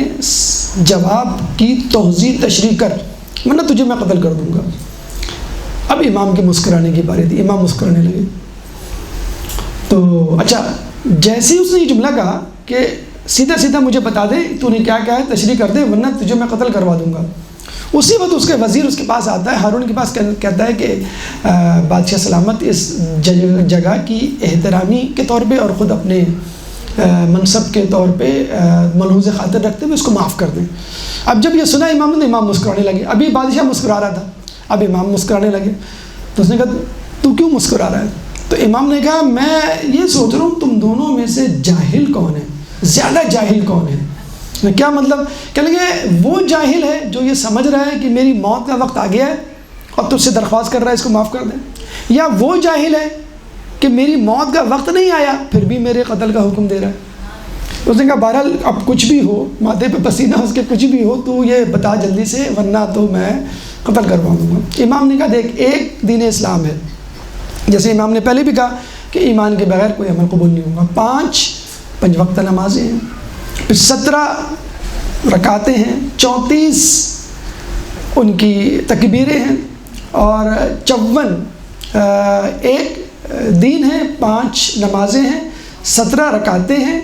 جواب کی توضیح تشریح کر ورنہ تجھے میں قتل کر دوں گا. اب امام کے مسکرانے کی باری تھی, امام مسکرانے لگے. تو اچھا جیسے ہی اس نے یہ جملہ کہا کہ سیدھا سیدھا مجھے بتا دے تو نے کیا کہا ہے, تشریح کر دے ورنہ تجھے میں قتل کروا دوں گا. اسی وقت اس کے وزیر اس کے پاس آتا ہے, ہارون کے پاس, کہتا ہے کہ بادشاہ سلامت اس جگہ کی احترامی کے طور پہ اور خود اپنے منصب کے طور پہ ملحوظ خاطر رکھتے ہوئے اس کو معاف کر دیں. اب جب یہ سنا امام نے, امام مسکرانے لگے. ابھی بادشاہ مسکرا رہا تھا, اب امام مسکرانے لگے. تو اس نے کہا تو کیوں مسکرا رہا ہے؟ تو امام نے کہا میں یہ سوچ رہا ہوں تم دونوں میں سے جاہل کون ہے, زیادہ جاہل کون ہے. کیا مطلب؟ کہنے لگے وہ جاہل ہے جو یہ سمجھ رہا ہے کہ میری موت کا وقت آ گیا ہے اور تجھ سے درخواست کر رہا ہے اس کو معاف کر دیں, یا وہ جاہل ہے کہ میری موت کا وقت نہیں آیا پھر بھی میرے قتل کا حکم دے رہا ہے. اس نے کہا بہرحال اب کچھ بھی ہو, ماتھے پہ پسینہ اس کے کچھ بھی ہو تو یہ بتا جلدی سے ورنہ تو میں قتل کروا دوں گا. امام نے کہا دیکھ ایک دین اسلام ہے, جیسے امام نے پہلے بھی کہا کہ ایمان کے بغیر کوئی عمل قبول نہیں ہوگا. 5 وقت نمازیں ہیں, پھر 17 رکعتیں ہیں, 34 ان کی تکبیریں ہیں, اور 54 ایک دین ہے, 5 نمازیں ہیں, 17 رکعتیں ہیں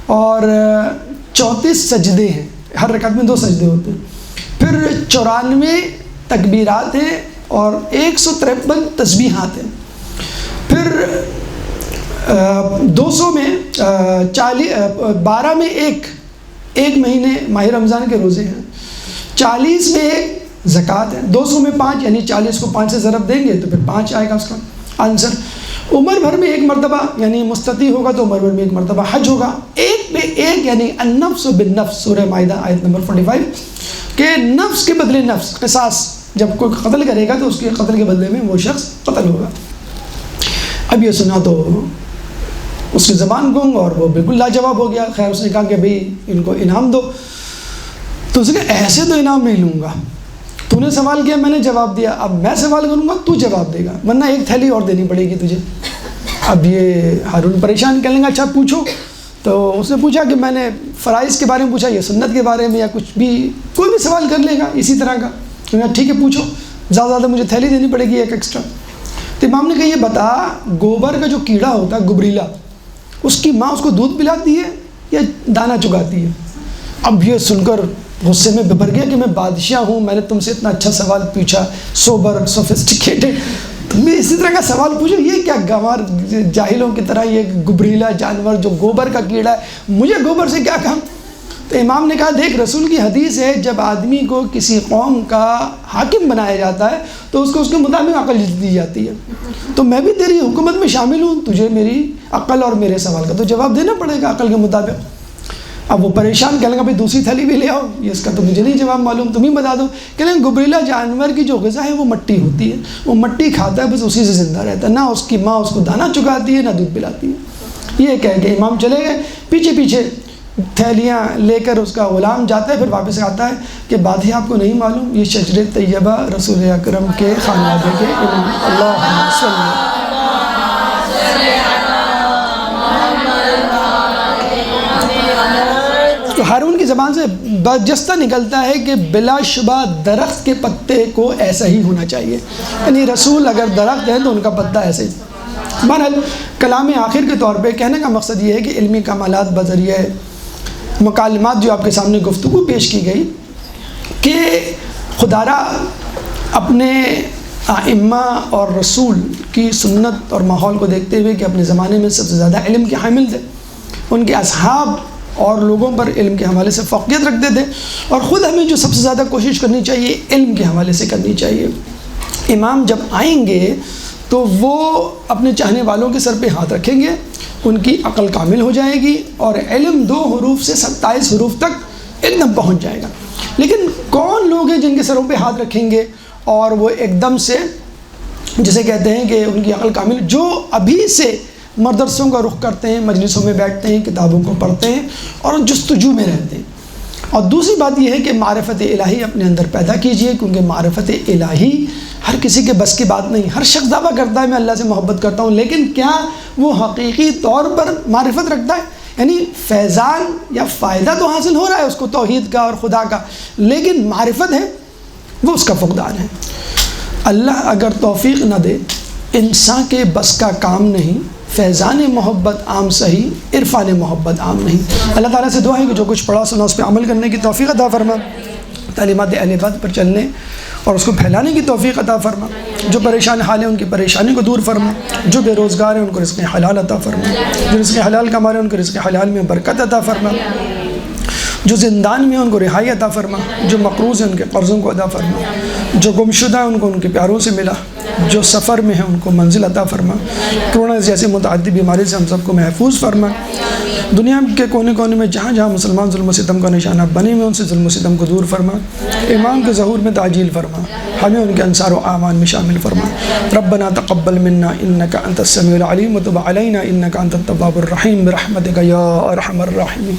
اور 34 سجدے ہیں. ہر رکعت میں 2 سجدے ہوتے ہیں. پھر 94 تکبیرات ہیں اور 153 تسبیحات ہیں. پھر 200 میں 12 میں ایک مہینے ماہ رمضان کے روزے ہیں. 40 میں 1 زکوٰۃ ہے. 200 میں 5 یعنی 40 کو 5 سے ضرب دیں گے تو پھر 5 آئے گا اس کا آنسر. عمر بھر میں 1 مرتبہ یعنی مستطیع ہوگا تو عمر بھر میں 1 مرتبہ حج ہوگا. 1 پہ 1 یعنی النفس بالنفس, سورہ مائدہ آیت نمبر 45 کہ نفس کے بدلے نفس, قصاص. جب کوئی قتل کرے گا تو اس کے قتل کے بدلے میں وہ شخص قتل ہوگا. اب یہ سنا تو اس کی زبان گنگ اور وہ بالکل لاجواب ہو گیا. خیر اس نے کہا کہ بھئی ان کو انعام دو. تو اس نے کہا ایسے تو انعام نہیں لوں گا, تو نے سوال کیا میں نے جواب دیا, اب میں سوال کروں گا تو جواب دے گا ورنہ 1 تھیلی اور دینی پڑے گی تجھے. اب یہ ہارون پریشان کر لیں گا اچھا پوچھو. تو اس نے پوچھا کہ میں نے فرائض کے بارے میں پوچھا, یا سنت کے بارے میں, یا کچھ بھی کوئی بھی سوال کر لے گا اسی طرح کا. ٹھیک ہے پوچھو, زیادہ مجھے تھیلی دینی پڑے گی 1 ایکسٹرا. تو امام نے کہا یہ بتا گوبر کا جو کیڑا ہوتا ہے گبریلا, اس کی ماں اس کو دودھ پلاتی ہے یا دانہ چگاتی ہے؟ اب یہ سن کر غصے میں ببھر گیا کہ میں بادشاہ ہوں، میں نے تم سے اتنا اچھا سوال پوچھا، سوبر سوفسٹیکیٹڈ، تم نے اسی طرح کا سوال پوچھو، یہ کیا گنوار جاہلوں کی طرح یہ گبریلا جانور جو گوبر کا کیڑا ہے، مجھے گوبر سے کیا کام؟ تو امام نے کہا دیکھ رسول کی حدیث ہے جب آدمی کو کسی قوم کا حاکم بنایا جاتا ہے تو اس کو اس کے مطابق عقل دی جاتی ہے، تو میں بھی تیری حکومت میں شامل ہوں، تجھے میری عقل اور میرے سوال کا تو جواب دینا پڑے گا عقل کے مطابق۔ اب وہ پریشان کہنے لگا بھائی دوسری تھیلی بھی لے آؤ، یہ اس کا تو مجھے نہیں جواب معلوم، تم ہی بتا دو۔ کہنے گبریلا جانور کی جو غذا ہے وہ مٹی ہوتی ہے، وہ مٹی کھاتا ہے، بس اسی سے زندہ رہتا ہے، نہ اس کی ماں اس کو دانہ چگاتی ہے نہ دودھ پلاتی ہے۔ یہ کہہ کے امام چلے گئے، پیچھے پیچھے تھیلیاں لے کر اس کا غلام جاتا ہے، پھر واپس آتا ہے کہ بادشاہ آپ کو نہیں معلوم یہ شجر طیبہ رسول اکرم کے خانوادے کے امام، اللہم صلی۔ تو ہارون کی زبان سے برجستہ نکلتا ہے کہ بلا شبہ درخت کے پتے کو ایسا ہی ہونا چاہیے، یعنی رسول اگر درخت ہے تو ان کا پتا ایسے ہی۔ بہرحال کلام آخر کے طور پہ کہنے کا مقصد یہ ہے کہ علمی کمالات بذریعہ مکالمات جو آپ کے سامنے گفتگو پیش کی گئی کہ خدا را اپنے ائمہ اور رسول کی سنت اور ماحول کو دیکھتے ہوئے کہ اپنے زمانے میں سب سے زیادہ علم کے حامل تھے، ان کے اصحاب اور لوگوں پر علم کے حوالے سے فوقیت رکھتے تھے، اور خود ہمیں جو سب سے زیادہ کوشش کرنی چاہیے علم کے حوالے سے کرنی چاہیے۔ امام جب آئیں گے تو وہ اپنے چاہنے والوں کے سر پہ ہاتھ رکھیں گے، ان کی عقل کامل ہو جائے گی اور علم 2 حروف سے 27 حروف تک ایک دم پہنچ جائے گا۔ لیکن کون لوگ ہیں جن کے سروں پہ ہاتھ رکھیں گے اور وہ ایک دم سے جسے کہتے ہیں کہ ان کی عقل کامل، جو ابھی سے مدرسوں کا رخ کرتے ہیں، مجلسوں میں بیٹھتے ہیں، کتابوں کو پڑھتے ہیں اور جستجو میں رہتے ہیں۔ اور دوسری بات یہ ہے کہ معرفت الہی اپنے اندر پیدا کیجئے، کیونکہ معرفت الہی ہر کسی کے بس کی بات نہیں۔ ہر شخص دعویٰ کرتا ہے میں اللہ سے محبت کرتا ہوں، لیکن کیا وہ حقیقی طور پر معرفت رکھتا ہے؟ یعنی فیضان یا فائدہ تو حاصل ہو رہا ہے اس کو توحید کا اور خدا کا، لیکن معرفت ہے وہ اس کا فقدان ہے۔ اللہ اگر توفیق نہ دے، انسان کے بس کا کام نہیں، فیضان محبت عام صحیح، عرفان محبت عام نہیں۔ اللہ تعالیٰ سے دعا ہے کہ جو کچھ پڑھا سنا اس پہ عمل کرنے کی توفیق عطا فرما، تعلیمات اہل بیت پر چلنے اور اس کو پھیلانے کی توفیق عطا فرما، جو پریشان حال ہیں ان کی پریشانی کو دور فرما، جو بے روزگار ہیں ان کو رزق حلال عطا فرما، جو رزق حلال کما رہے ہیں ان کو رزق حلال میں برکت عطا فرما، جو زندان میں ہیں ان کو رہائی عطا فرما، جو مقروض ہیں ان کے قرضوں کو ادا فرما، جو گمشدہ ہیں ان کو ان کے پیاروں سے ملا، جو سفر میں ہیں ان کو منزل عطا فرما، کرونا جیسی متعدی بیماری سے ہم سب کو محفوظ فرما۔ دنیا کے کونے کونے میں جہاں جہاں مسلمان ظلم و ستم کا نشانہ بنے ہوئے ان سے ظلم و ستم کو دور فرما، ایمان کے ظہور میں تعجیل فرما، ہمیں ان کے انصار و اعوان میں شامل فرما۔ ربنا تقبل منا انک انت السمیع العلیم وتب علینا انک انت التواب الرحیم برحمتک یا ارحم الراحمین۔